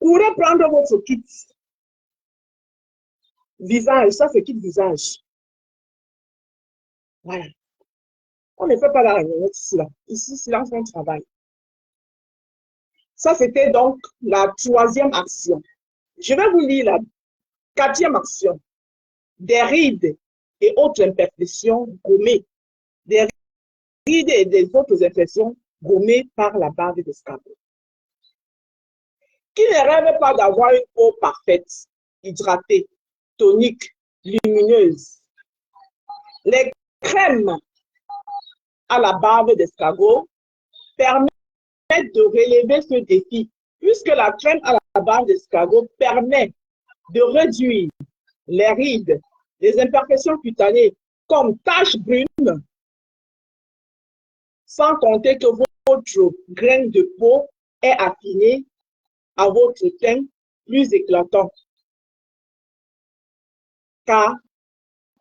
courez prendre votre kit visage. Ça, c'est kit visage. Voilà. On ne fait pas la réunion ici, là. Ici, silence, on travaille. Ça, c'était donc la troisième action. Je vais vous lire la quatrième action. Des rides et autres imperfections gommées. Des rides et des autres imperfections gommées par la bave d'escargot. Qui ne rêve pas d'avoir une peau parfaite, hydratée, tonique, lumineuse? Les crèmes à la bave d'escargot permettent de relever ce défi, puisque la crème à la bave d'escargot permet de réduire les rides, les imperfections cutanées comme taches brunes, sans compter que votre graine de peau est affinée à votre teint plus éclatant, car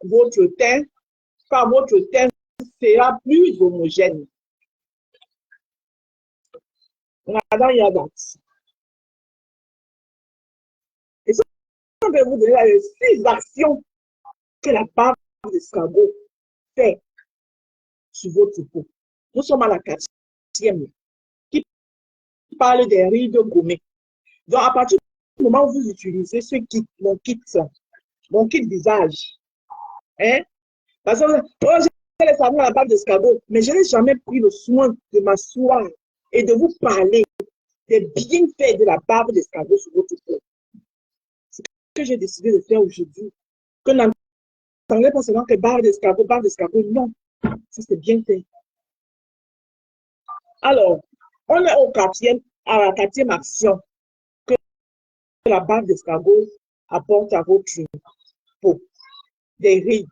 votre teint sera plus homogène. Et ça, on va vous donner les 6 actions que la bave d'escargot fait sur votre peau. Nous sommes à la 4e qui parle des rides gommées. Donc, à partir du moment où vous utilisez ce kit, mon kit visage, hein, parce que j'ai les savons à la bave d'escargot, mais je n'ai jamais pris le soin de m'asseoir et de vous parler des bienfaits de la bave d'escargot sur votre peau. C'est ce que j'ai décidé de faire aujourd'hui. Que n'entendez pas seulement que bave d'escargot, non. Ça, c'est bien fait. Alors, on est à la 4e action que la bave d'escargot apporte à votre peau. Des rides.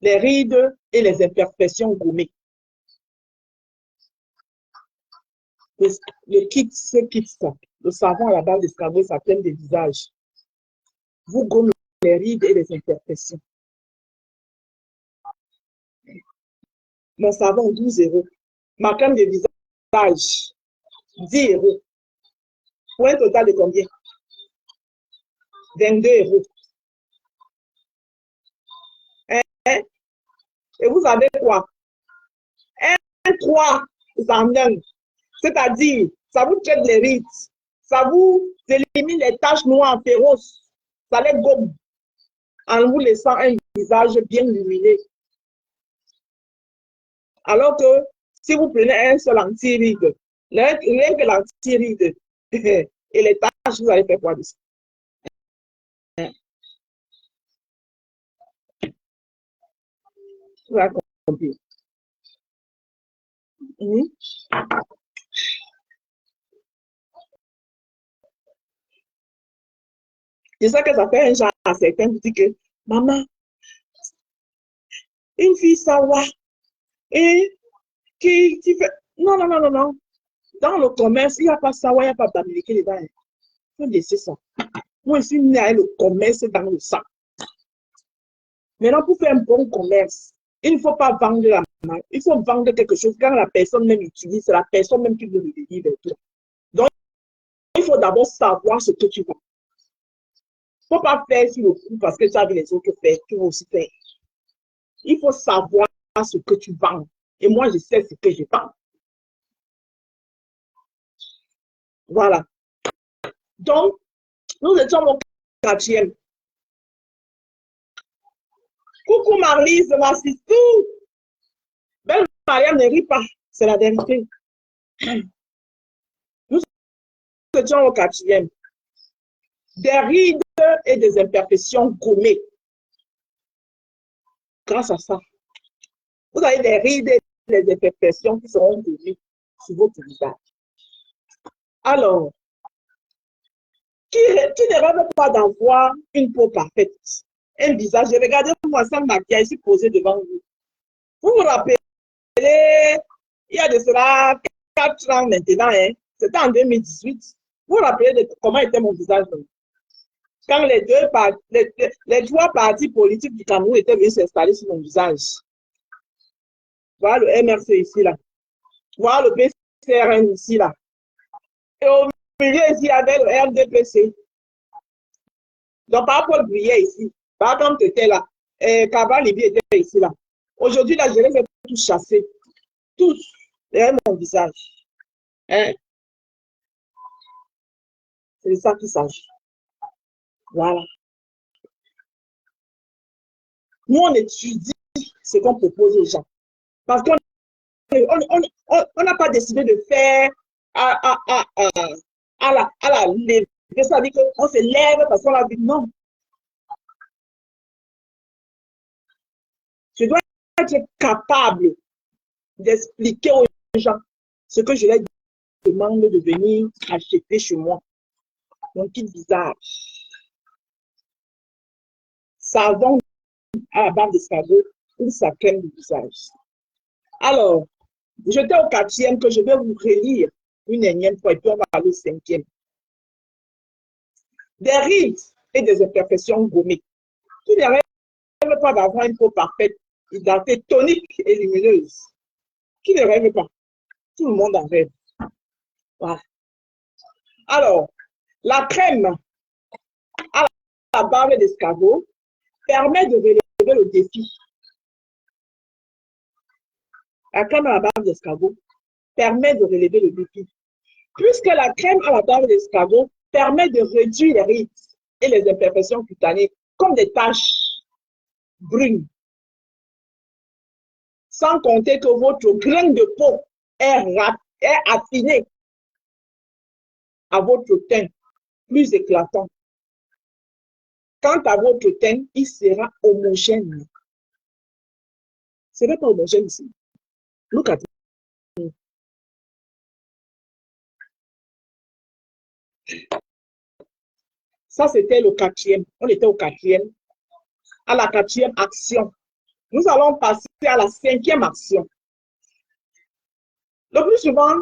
Les rides et les imperfections gommées. Le kit, le savon à la bave d'escargot s'appelle des visages. Vous gommez les rides et les imperfections. Mon savon, 12 €. Ma crème de visage, 10 €. Pour un total de combien? 22 €. Hein? Et vous avez quoi? Un 3 en 1. C'est-à-dire, ça vous traite les rides, ça vous élimine les taches noires féroces, ça les gomme en vous laissant un visage bien lumineux. Alors que si vous prenez un seul anti-ride, rien que l'anti-ride et les taches, vous allez faire quoi dessus? Vous avez compris. Je sais que ça fait un genre à certains qui disent que maman, une fille sawa et qui fait. Non. Dans le commerce, il n'y a pas sawa, il n'y a pas d'américain dedans. faut laisser ça. Moi, je suis né avec le commerce dans le sang. Maintenant, pour faire un bon commerce, il ne faut pas vendre la marque. Il faut vendre quelque chose quand la personne même utilise, c'est la personne même qui veut le venir vers toi. Donc, il faut d'abord savoir ce que tu vends. Il ne faut pas faire sur le coup parce que tu as vu les autres faire, tu vas aussi faire. Il faut savoir ce que tu vends. Et moi, je sais ce que je vends. Voilà. Donc, nous étions au 4e. Coucou Marlise, voici tout. Belle Mariam ne rit pas, c'est la vérité. Nous étions au 4e. Des rides et des imperfections gommées. Grâce à ça, vous avez des rides et des imperfections qui seront gommées sur votre visage. Alors, qui ne rêve pas d'avoir une peau parfaite, un visage? Regardez-moi sans maquillage ici posé devant vous. Vous vous rappelez, il y a de cela 4 ans maintenant, hein? C'était en 2018. Vous vous rappelez de comment était mon visage? Quand les 3 partis politiques du Cameroun étaient venus s'installer sur mon visage. Voilà le MRC ici, là. Voilà le PCRN ici, là. Et au milieu, ici, il y avait le RDPC. Donc, par rapport au billet ici, par exemple, tu étais là. Cabral Libye était ici, là. Aujourd'hui, là, je les ai tous chassés. Tous. Derrière mon visage. Hein? C'est de ça qu'il s'agit. Voilà. Nous, on étudie ce qu'on propose aux gens. Parce qu'on n'a pas décidé de faire à la lèvre. Ça veut dire qu'on se lève parce qu'on a dit non. Je dois être capable d'expliquer aux gens ce que je leur demande de venir acheter chez moi. Mon kit visage. Savon à la barre d'escargot ou sa crème de visage. Alors, j'étais au 4e que je vais vous relire une énième fois et puis on va aller au 5e. Des rides et des imperfections gommées. Qui ne rêve pas d'avoir une peau parfaite, hydratée, tonique et lumineuse? Qui ne rêve pas? Tout le monde en rêve. Voilà. Alors, la crème à la barbe d'escargot permet de relever le défi. La crème à la barbe d'escargot permet de relever le défi. Puisque la crème à la barbe d'escargot permet de réduire les rides et les imperfections cutanées, comme des taches brunes. Sans compter que votre grain de peau est affiné à votre teint plus éclatant. Quant à votre teint, il sera homogène. Ce n'est pas homogène ici. Look at it. Ça, c'était le 4e. On était au 4e. À la 4e action. Nous allons passer à la 5e action. Le plus souvent,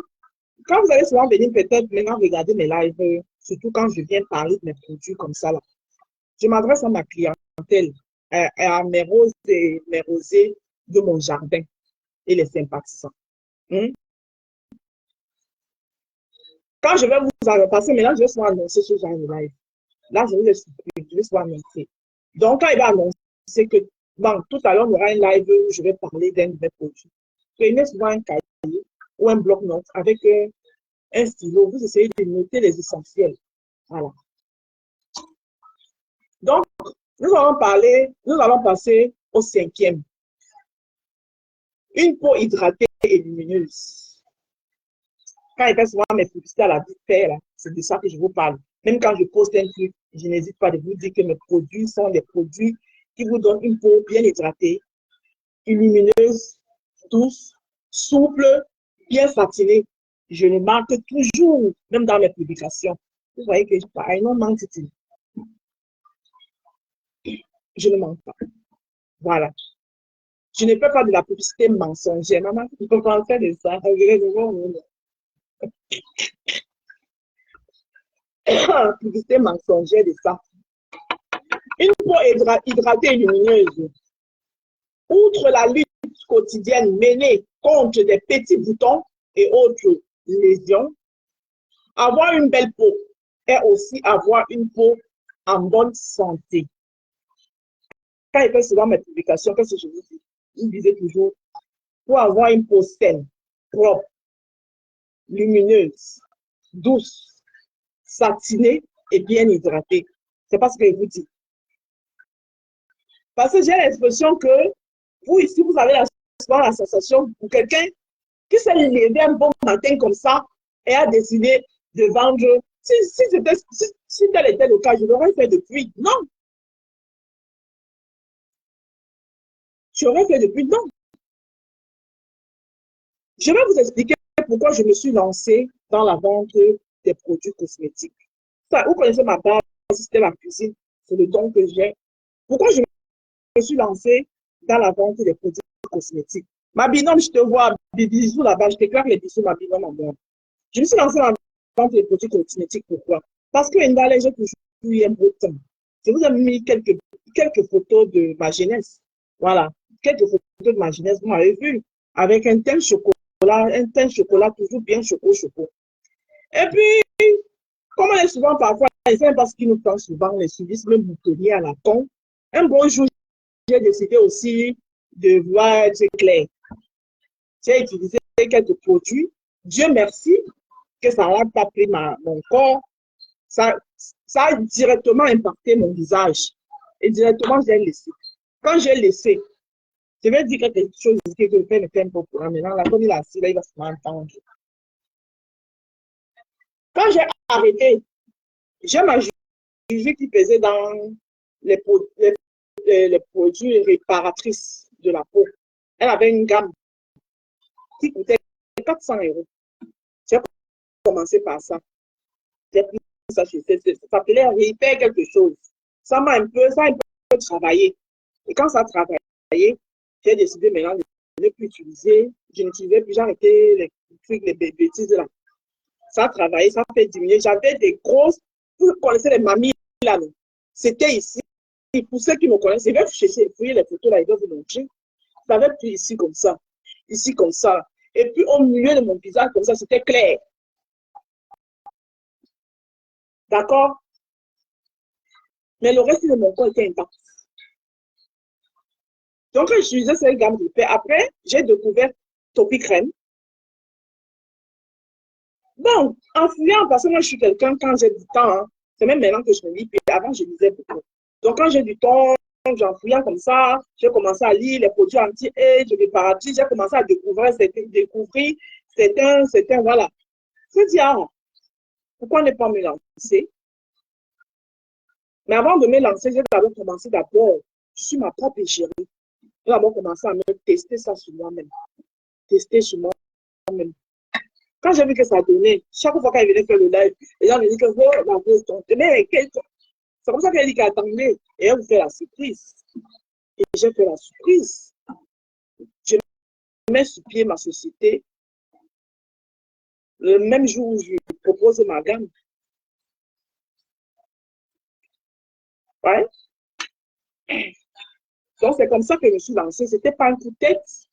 quand vous allez souvent venir peut-être maintenant regarder mes lives, surtout quand je viens parler de mes produits comme ça, là, je m'adresse à ma clientèle, à mes roses et mes rosés de mon jardin et les sympathisants. Quand je vais vous passer, maintenant, je vais souvent annoncer ce genre de live. Là, je vous ai surpris, je vais souvent annoncer. Donc, quand il va annoncer que, bon, tout à l'heure, on aura un live où je vais parler d'un de mes produits. Prenez souvent un cahier ou un bloc-notes avec un stylo. Vous essayez de noter les essentiels. Voilà. Donc, nous allons passer au 5e. Une peau hydratée et lumineuse. Quand il fait souvent mes publicités à la vie faire, c'est de ça que je vous parle. Même quand je poste un truc, je n'hésite pas de vous dire que mes produits sont des produits qui vous donnent une peau bien hydratée, lumineuse, douce, souple, bien satinée. Je le marque toujours, même dans mes publications. Vous voyez que je parle, non, manque. Je ne manque pas. Voilà. Je ne fais pas de la publicité mensongère. Maman, il faut penser de ça. publicité mensongère de ça. Une peau hydratée et lumineuse. Outre la lutte quotidienne menée contre des petits boutons et autres lésions, avoir une belle peau est aussi avoir une peau en bonne santé. Quand je fais souvent mes publications, qu'est-ce que je vous dis? Je vous disais toujours, pour avoir une peau saine, propre, lumineuse, douce, satinée et bien hydratée. C'est pas ce que je vous dis. Parce que j'ai l'impression que vous ici, vous avez la sensation pour quelqu'un qui s'est levé un bon matin comme ça et a décidé de vendre. Si tel était le cas, je l'aurais fait depuis. Non. J'aurais fait depuis. Non. Je vais vous expliquer pourquoi je me suis lancée dans la vente des produits cosmétiques. Ça, vous connaissez ma base, c'était la cuisine, c'est le don que j'ai. Pourquoi je me suis lancée dans la vente des produits cosmétiques? Ma binôme, je te vois, des bisous là-bas, je t'éclate les bisous, ma binôme en moi. Je me suis lancée dans la vente des produits cosmétiques. Pourquoi? Parce que j'ai toujours eu un beau temps. Je vous ai mis quelques photos de ma jeunesse. Voilà, quelques photos de ma jeunesse, vous m'avez vu, avec un teint chocolat toujours bien choco. Et puis, comme on est souvent parfois, c'est parce qu'il nous prend souvent les services, même boutonniers à la con. Un bon jour, j'ai décidé aussi de voir être clair. J'ai utilisé quelques produits. Dieu merci que ça n'a pas pris mon corps. Ça a directement impacté mon visage. Et directement, j'ai laissé. Quand j'ai laissé, je vais dire quelque chose que je fais le tempo pour maintenant. Là, comme il a assis, là, il va se m'entendre. Quand j'ai arrêté, j'ai ma jugée qui pesait dans les produits réparatrices de la peau. Elle avait une gamme qui coûtait 400 €. J'ai commencé par ça. J'ai pris ça chez ça s'appelait Repair quelque chose. Ça a un peu travaillé. Et quand ça a travaillé, j'ai décidé maintenant de ne plus utiliser. Je n'utilisais plus, j'ai arrêté les trucs, les bêtises là. Ça a travaillé, ça a fait diminuer. J'avais des grosses, vous connaissez les mamies là, non? C'était ici. Et pour ceux qui me connaissent, ils veulent chercher, fouiller les photos là, ils doivent vous montrer. J'avais plus ici comme ça, ici comme ça. Et puis au milieu de mon visage comme ça, c'était clair. D'accord? Mais le reste de mon corps était intact. Donc, quand j'utilisais cette gamme de paix, après, j'ai découvert Topi Crème. Bon, en fouillant, parce que moi, je suis quelqu'un, quand j'ai du temps, hein, c'est même maintenant que je me lis, puis avant, je lisais beaucoup. Donc, quand j'ai du temps, j'en fouillant comme ça, j'ai commencé à lire les produits anti-age, réparatrices, j'ai commencé à découvrir certains, voilà. Je dis, ah, pourquoi ne pas me lancer? Mais avant de me lancer, j'ai d'abord commencé sur ma propre égérie. J'ai d'abord commencé à me tester ça sur moi-même. Tester sur moi-même. Quand j'ai vu que ça donnait, chaque fois qu'elle venait faire le live, les gens me disaient que la voix tombe. Mais c'est comme ça qu'elle dit qu'elle attendait. Et elle vous fait la surprise. Et j'ai fait la surprise. Je mets sur pied ma société le même jour où je propose ma gamme. Ouais. Donc, c'est comme ça que je me suis lancée. Ce n'était pas un coup de tête.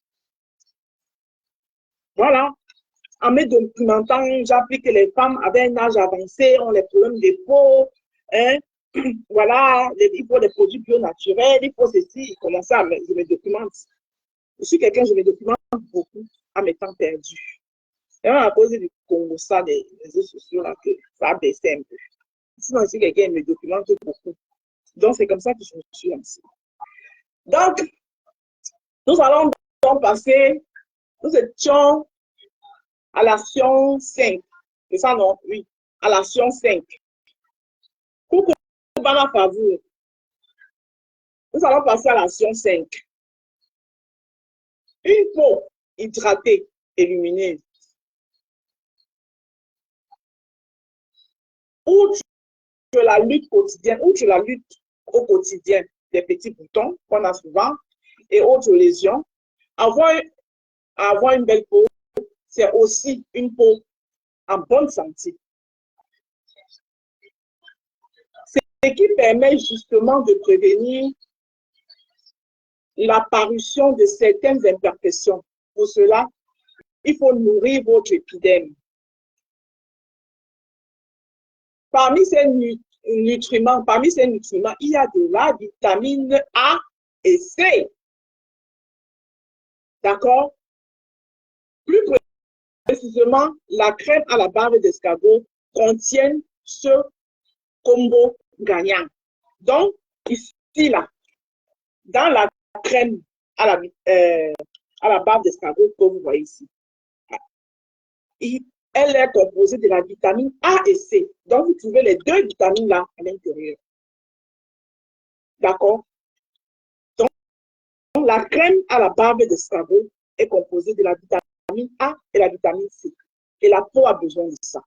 Voilà. En me documentant, j'ai appris que les femmes avaient un âge avancé, ont les problèmes de peau. Hein? Voilà, il faut des produits bio naturels, il faut ceci. Comment ça, je me documente. Je suis quelqu'un, je me documente beaucoup à mes temps perdus. Et on a posé du Congo, ça, des réseaux sociaux, là, que ça a baissé un peu. Sinon, je suis quelqu'un, je me documente beaucoup. Donc, c'est comme ça que je me suis lancée. Donc, nous allons donc passer, nous étions à l'action 5. C'est ça, non? Oui, à l'action 5. Coucou, Bana Favou. Nous allons passer à l'action 5. Une peau hydratée et lumineuse. Outre la lutte quotidienne, outre la lutte au quotidien des petits boutons qu'on a souvent et autres lésions, avoir une belle peau, c'est aussi une peau en bonne santé. qui permet justement de prévenir l'apparition de certaines imperfections. Pour cela, il faut nourrir votre épiderme. Parmi ces nutriments, il y a de la vitamine A et C. D'accord? Plus précisément, la crème à la barbe d'escargot contient ce combo gagnant. Donc, ici, là, dans la crème à la barbe d'escargot que vous voyez ici, elle est composée de la vitamine A et C. Donc, vous trouvez les deux vitamines là à l'intérieur. D'accord? Donc, la crème à la barbe d'escargot est composée de la vitamine A et la vitamine C. Et la peau a besoin de ça.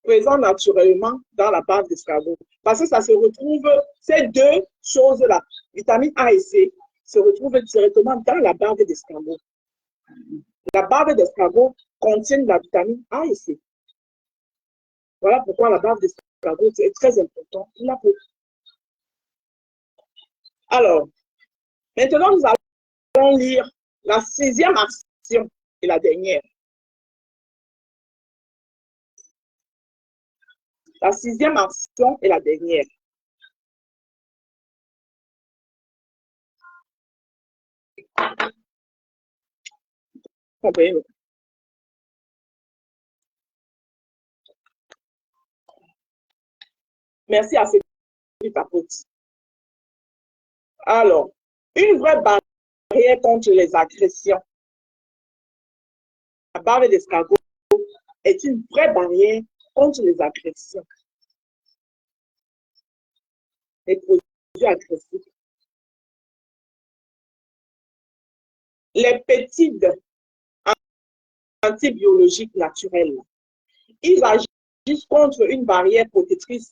Présent naturellement dans la barbe d'escargot. Parce que ça se retrouve, ces deux choses-là, vitamine A et C, se retrouvent directement dans la barbe d'escargot. La barbe d'escargot contient la vitamine A et C. Voilà pourquoi la barbe d'escargot est très importante pour la peau. Alors, maintenant, nous allons lire la 6e action et la dernière. La 6e action et la dernière. Comprenez? Merci à ceux qui tapotent. Alors, une vraie barrière contre les agressions. La barbe d'escargot est une vraie barrière contre les agressions. Les produits agressifs. Les peptides antibiologiques naturels, ils agissent contre une barrière protectrice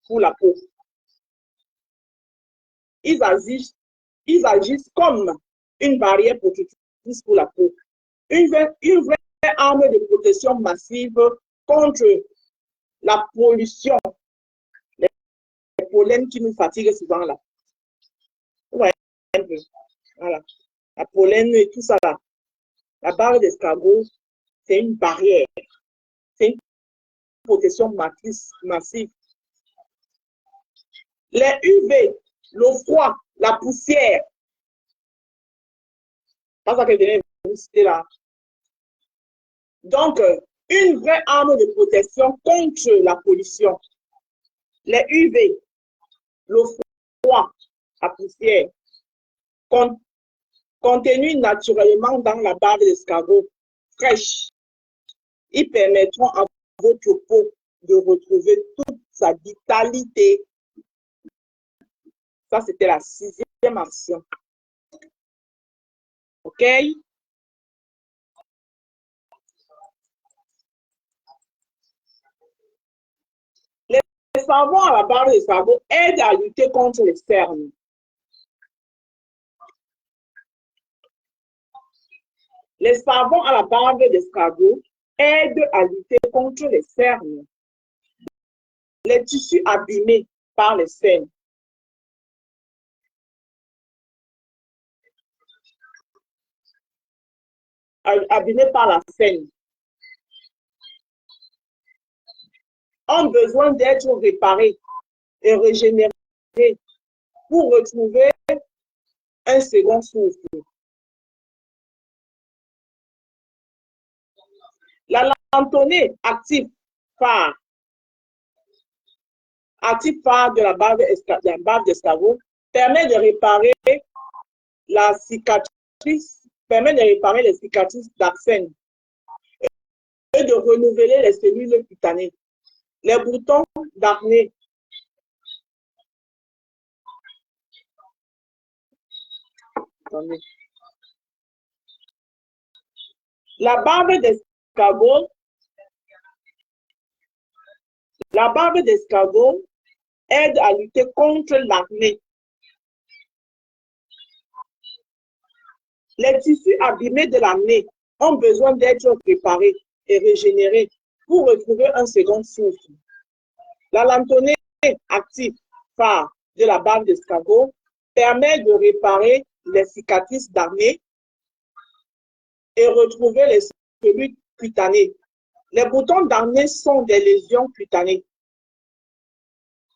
pour la peau. Ils agissent comme une barrière protectrice pour la peau. Une vraie arme de protection massive contre la pollution, les pollens qui nous fatiguent souvent là. Ouais, un peu. Voilà. La pollen et tout ça là. La barbe d'escargot, c'est une barrière. C'est une protection massive. Les UV, le froid, la poussière. C'est pas ça que je viens de vous citer là. Donc, une vraie arme de protection contre la pollution. Les UV, le froid, la poussière, contenus naturellement dans la barbe d'escargot fraîche, ils permettront à votre peau de retrouver toute sa vitalité. Ça, c'était la 6e action. OK? Les savons à la barbe d'escargot aident à lutter contre les cernes. Les savons à la barbe d'escargot aident à lutter contre les cernes, les tissus abîmés par les cernes. Abîmés par la cerne ont besoin d'être réparés et régénérés pour retrouver un second souffle. La lanthanée active phare de la barbe d'escargot permet de réparer les cicatrices d'arsène et de renouveler les cellules cutanées. Les boutons d'acné. La barbe d'escargot aide à lutter contre l'acné. Les tissus abîmés de l'acné ont besoin d'être préparés et régénérés pour retrouver un second souffle. La lantonnée active phare de la barbe d'escargot permet de réparer les cicatrices damnées et retrouver les cellules cutanées. Les boutons damnés sont des lésions cutanées.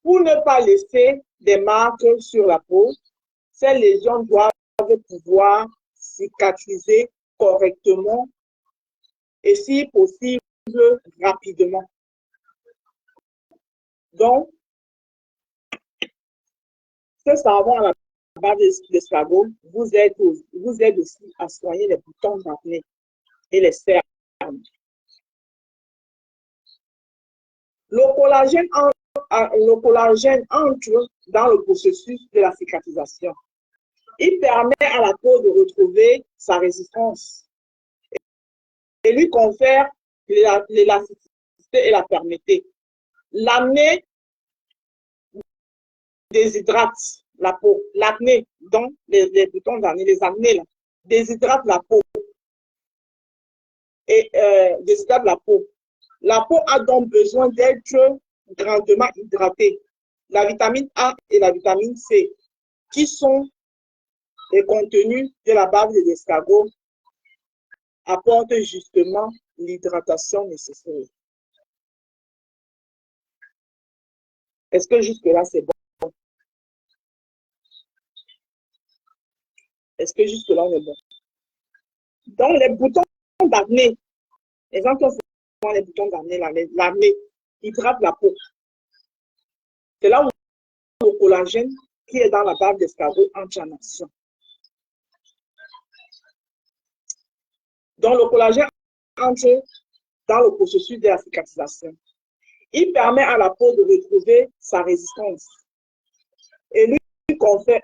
Pour ne pas laisser des marques sur la peau, ces lésions doivent pouvoir cicatriser correctement et si possible rapidement. Donc, ce savon à la barbe d'escargot vous aide aussi à soigner les boutons d'acné et les cernes. Le collagène entre dans le processus de la cicatrisation. Il permet à la peau de retrouver sa résistance et lui confère l'élasticité et la fermeté. L'acné déshydrate la peau. L'acné, donc les boutons d'acné, les acnés là, déshydrate la peau. Déshydrate la peau. La peau a donc besoin d'être grandement hydratée. La vitamine A et la vitamine C, qui sont les contenus de la barbe de l'escargot, apportent justement l'hydratation nécessaire. Est-ce que jusque-là, c'est bon? Est-ce que jusque-là, on est bon? Donc, les boutons d'acné, les gens qui ont les boutons d'acné, l'acné hydrate la peau. C'est là où le collagène qui est dans la barbe d'escargot entre en action. Donc, le collagène entre dans le processus de la cicatrisation. Il permet à la peau de retrouver sa résistance et lui confère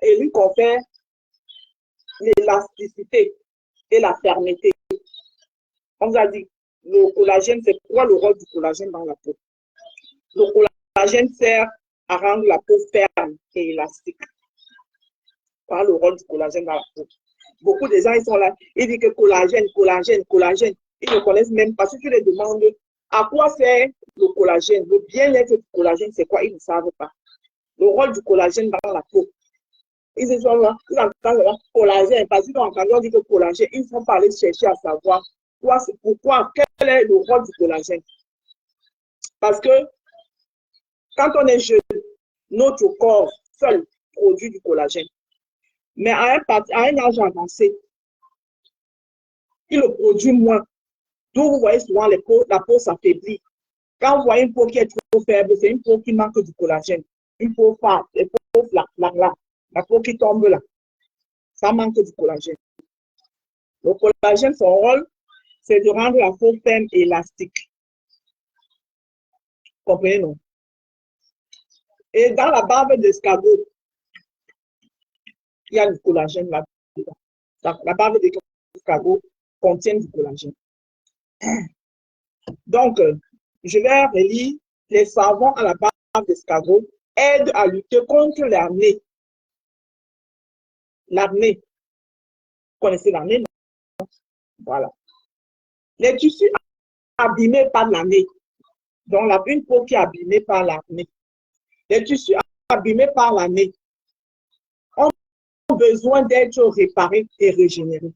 l'élasticité et la fermeté. On vous a dit, le collagène, c'est quoi le rôle du collagène dans la peau? Le collagène sert à rendre la peau ferme et élastique. Voilà le rôle du collagène dans la peau. Beaucoup de gens, ils sont là, ils disent que collagène. Ils ne connaissent même pas. Si tu les demandes à quoi sert le collagène, le bien-être du collagène, c'est quoi, ils ne savent pas. Le rôle du collagène dans la peau. Ils sont là, ils entendent là, collagène, parce qu'ils ont entendu dire que collagène, ils ne sont pas allés chercher à savoir pourquoi, quel est le rôle du collagène. Parce que quand on est jeune, notre corps seul produit du collagène. Mais à un âge avancé, il le produit moins. D'où vous voyez souvent la peau s'affaiblit. Quand vous voyez une peau qui est trop faible, c'est une peau qui manque du collagène. Une peau forte, une peau la peau qui tombe là. Ça manque du collagène. Le collagène, son rôle, c'est de rendre la peau ferme et élastique. Comprenez, non? Et dans la barbe d'escargot, il y a du collagène là-dedans. La barbe d'escargot contient du collagène. Donc, je vais relire les savons à la barbe d'escargot aident à lutter contre l'acné. L'acné. Vous connaissez l'acné? Voilà. Les tissus abîmés par l'acné. Donc, une peau qui est abîmée par l'acné. Les tissus abîmés par l'acné ont besoin d'être réparés et régénérés.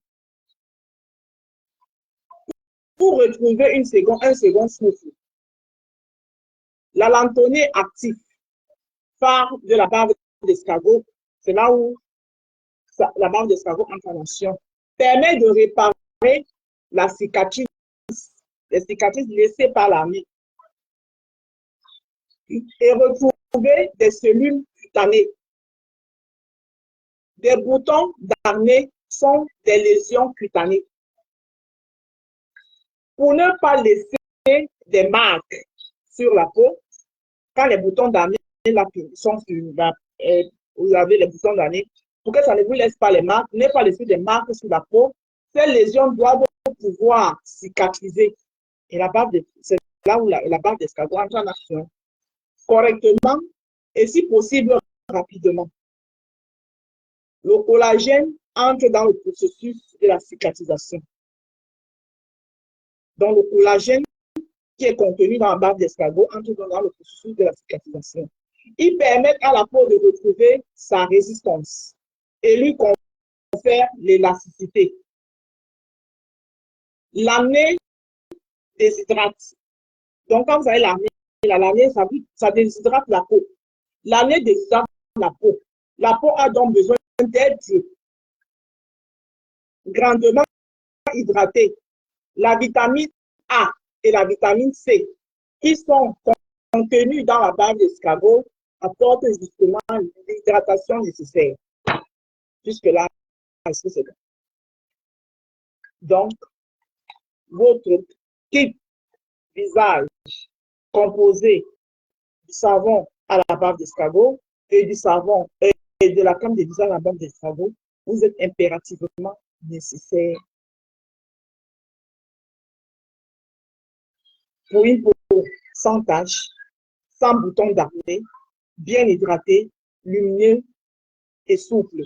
Pour retrouver un second souffle. La lantonnée active, phare de la barbe d'escargot, c'est là où la barbe d'escargot entre en action, permet de réparer la cicatrice, les cicatrices laissées par l'acné et retrouver des cellules cutanées. Des boutons d'acné sont des lésions cutanées. Pour ne pas laisser des marques sur la peau, quand les boutons d'acné sont sur vous avez les boutons d'acné, pour que ça ne vous laisse pas les marques, ne pas laisser des marques sur la peau, ces lésions doivent pouvoir cicatriser. Et c'est là où la barbe d'escargot entre en action correctement et si possible rapidement. Le collagène entre dans le processus de la cicatrisation. Donc, le collagène qui est contenu dans la bave d'escargot entre dans le processus de la cicatrisation. Ils permettent à la peau de retrouver sa résistance et lui confère l'élasticité. L'année déshydrate. Donc, quand vous avez l'année, ça déshydrate la peau. L'année déshydrate la peau. La peau a donc besoin d'être grandement hydratée. La vitamine A et la vitamine C, qui sont contenues dans la bave d'escargot, apportent justement l'hydratation nécessaire. Jusque-là, est-ce que c'est bon? Donc, votre type visage composé du savon à la bave d'escargot et du savon et de la crème de visage à la bave d'escargot, vous êtes impérativement nécessaire pour une peau sans taches, sans boutons d'acné, bien hydratée, lumineux et souple.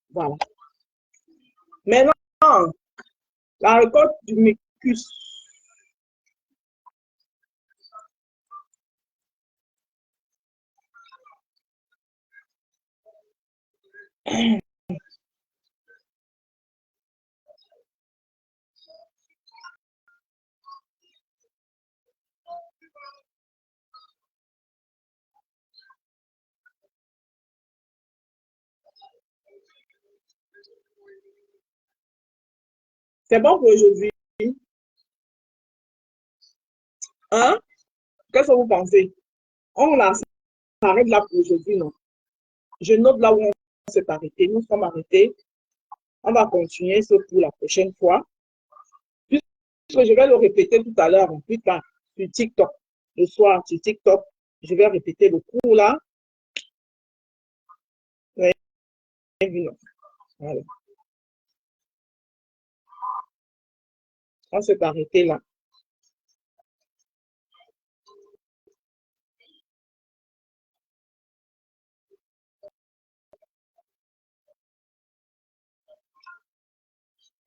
Voilà. Maintenant, la récolte du mucus. C'est bon pour aujourd'hui. Hein? Qu'est-ce que vous pensez? On s'arrête là pour aujourd'hui, non? Je note là où on s'est arrêté. Nous sommes arrêtés. On va continuer ce pour la prochaine fois. Puisque je vais le répéter tout à l'heure, plus tard, sur TikTok. Le soir, sur TikTok, je vais répéter le cours là. Voilà. On s'est arrêté là.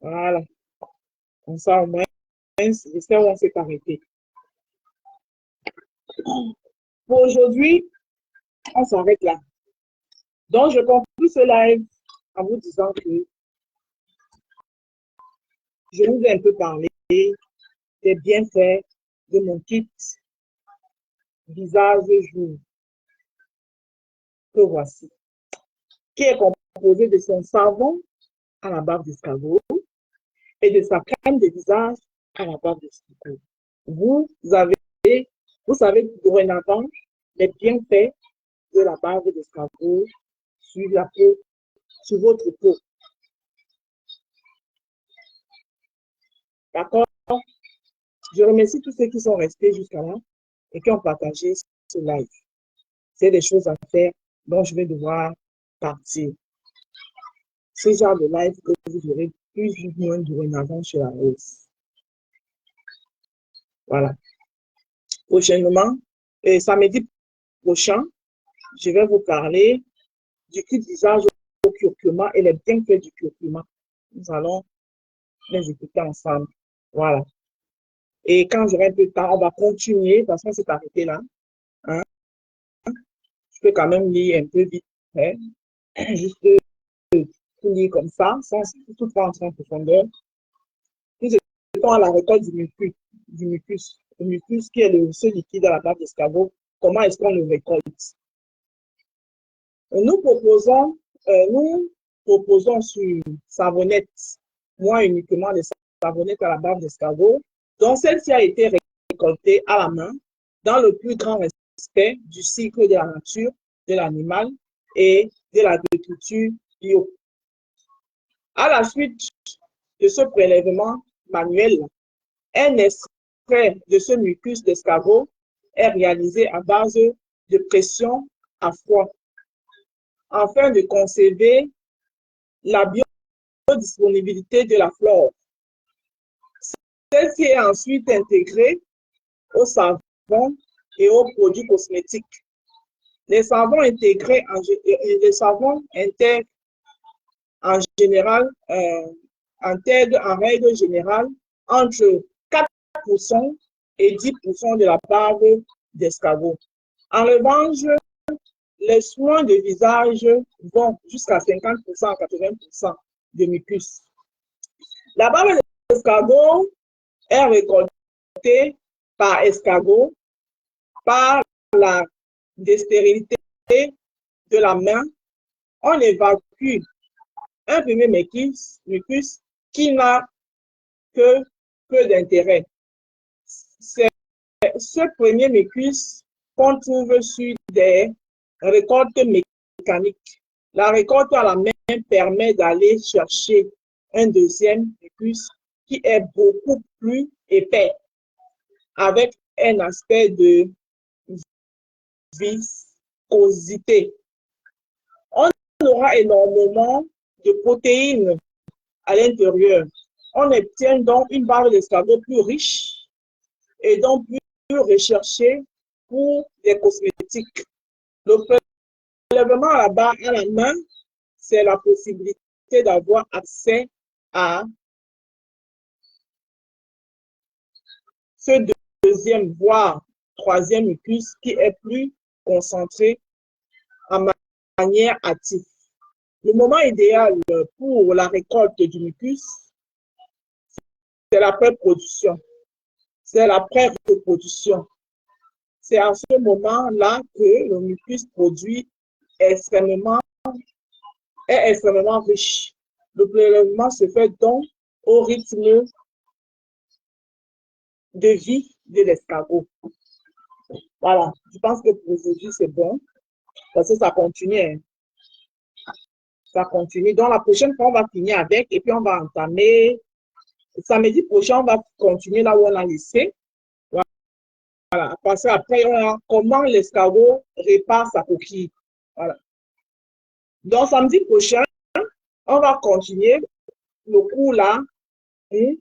Voilà. Comme ça, au moins, je sais où on s'est arrêté. Pour aujourd'hui, on s'arrête là. Donc, je conclue ce live en vous disant que je vous ai un peu parlé des bienfaits de mon kit visage jour que voici, qui est composé de son savon à la bave d'escargot et de sa crème de visage à la bave d'escargot. Vous savez dorénavant les bienfaits de la bave d'escargot sur la peau, sur votre peau. D'accord? Je remercie tous ceux qui sont restés jusqu'à là et qui ont partagé ce live. C'est des choses à faire dont je vais devoir partir. Ce genre de live que vous aurez plus ou moins dorénavant sur la rose. Voilà. Prochainement, samedi prochain, je vais vous parler du kit visage au curcuma et les bienfaits du curcuma. Nous allons les écouter ensemble. Voilà. Et quand j'aurai un peu de temps, on va continuer, parce qu'on s'est arrêté là. Hein? Je peux quand même lire un peu vite, hein? Juste tout lire comme ça, sans tout prendre en profondeur. Nous étions à la récolte du mucus. Le mucus qui est ce liquide à la base d'escargot. Comment est-ce qu'on le récolte? Nous proposons sur savonnette, moi uniquement des savonnettes à la base d'escargot. Donc, celle-ci a été récoltée à la main dans le plus grand respect du cycle de la nature, de l'animal et de l'agriculture bio. À la suite de ce prélèvement manuel, un extrait de ce mucus d'escargot est réalisé à base de pression à froid afin de conserver la biodisponibilité de la flore. Celle-ci est ensuite intégrée au savon et aux produits cosmétiques. Les savons intègrent en général intègre en règle générale entre 4% et 10% de la part d'escargot. En revanche, les soins de visage vont jusqu'à 50% à 80% de mucus. La barbe d'escargot est récoltée par escargot par la stérilité de la main. On évacue un premier mucus qui n'a que peu d'intérêt. C'est ce premier mucus qu'on trouve sur des récoltes mécaniques. La récolte à la main permet d'aller chercher un deuxième mucus qui est beaucoup plus épais, avec un aspect de viscosité. On aura énormément de protéines à l'intérieur. On obtient donc une barbe d'escargot plus riche et donc plus recherchée pour des cosmétiques. Le prélèvement à la main, c'est la possibilité d'avoir accès à ce deuxième, voire troisième mucus qui est plus concentré en manière active. Le moment idéal pour la récolte du mucus, c'est la pré-production. C'est la pré-reproduction. C'est à ce moment-là que le mucus produit est extrêmement riche. Le prélèvement se fait donc au rythme de vie de l'escargot. Voilà, je pense que pour aujourd'hui, c'est bon, parce que ça continue. Hein. Ça continue. Donc, la prochaine fois, on va finir avec, et puis on va entamer. Samedi prochain, on va continuer là où on a laissé. Voilà, parce qu'après, on a comment l'escargot répare sa coquille. Voilà. Donc, samedi prochain, on va continuer le cours là. Et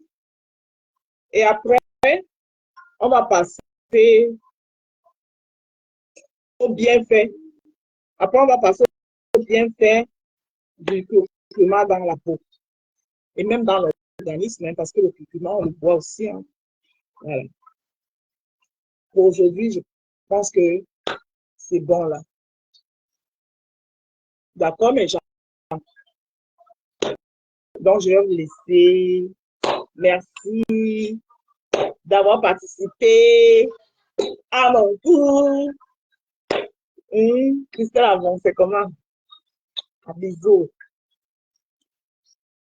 après, on va passer au bienfait. Après, on va passer au bienfait du curcuma dans la peau. Et même dans l'organisme, hein, parce que le curcuma, on le boit aussi. Hein. Voilà. Pour aujourd'hui, je pense que c'est bon là. D'accord, mes gens. Donc, je vais vous laisser. Merci d'avoir participé à mon cours. Christelle, avant, c'est comment? Un bisou.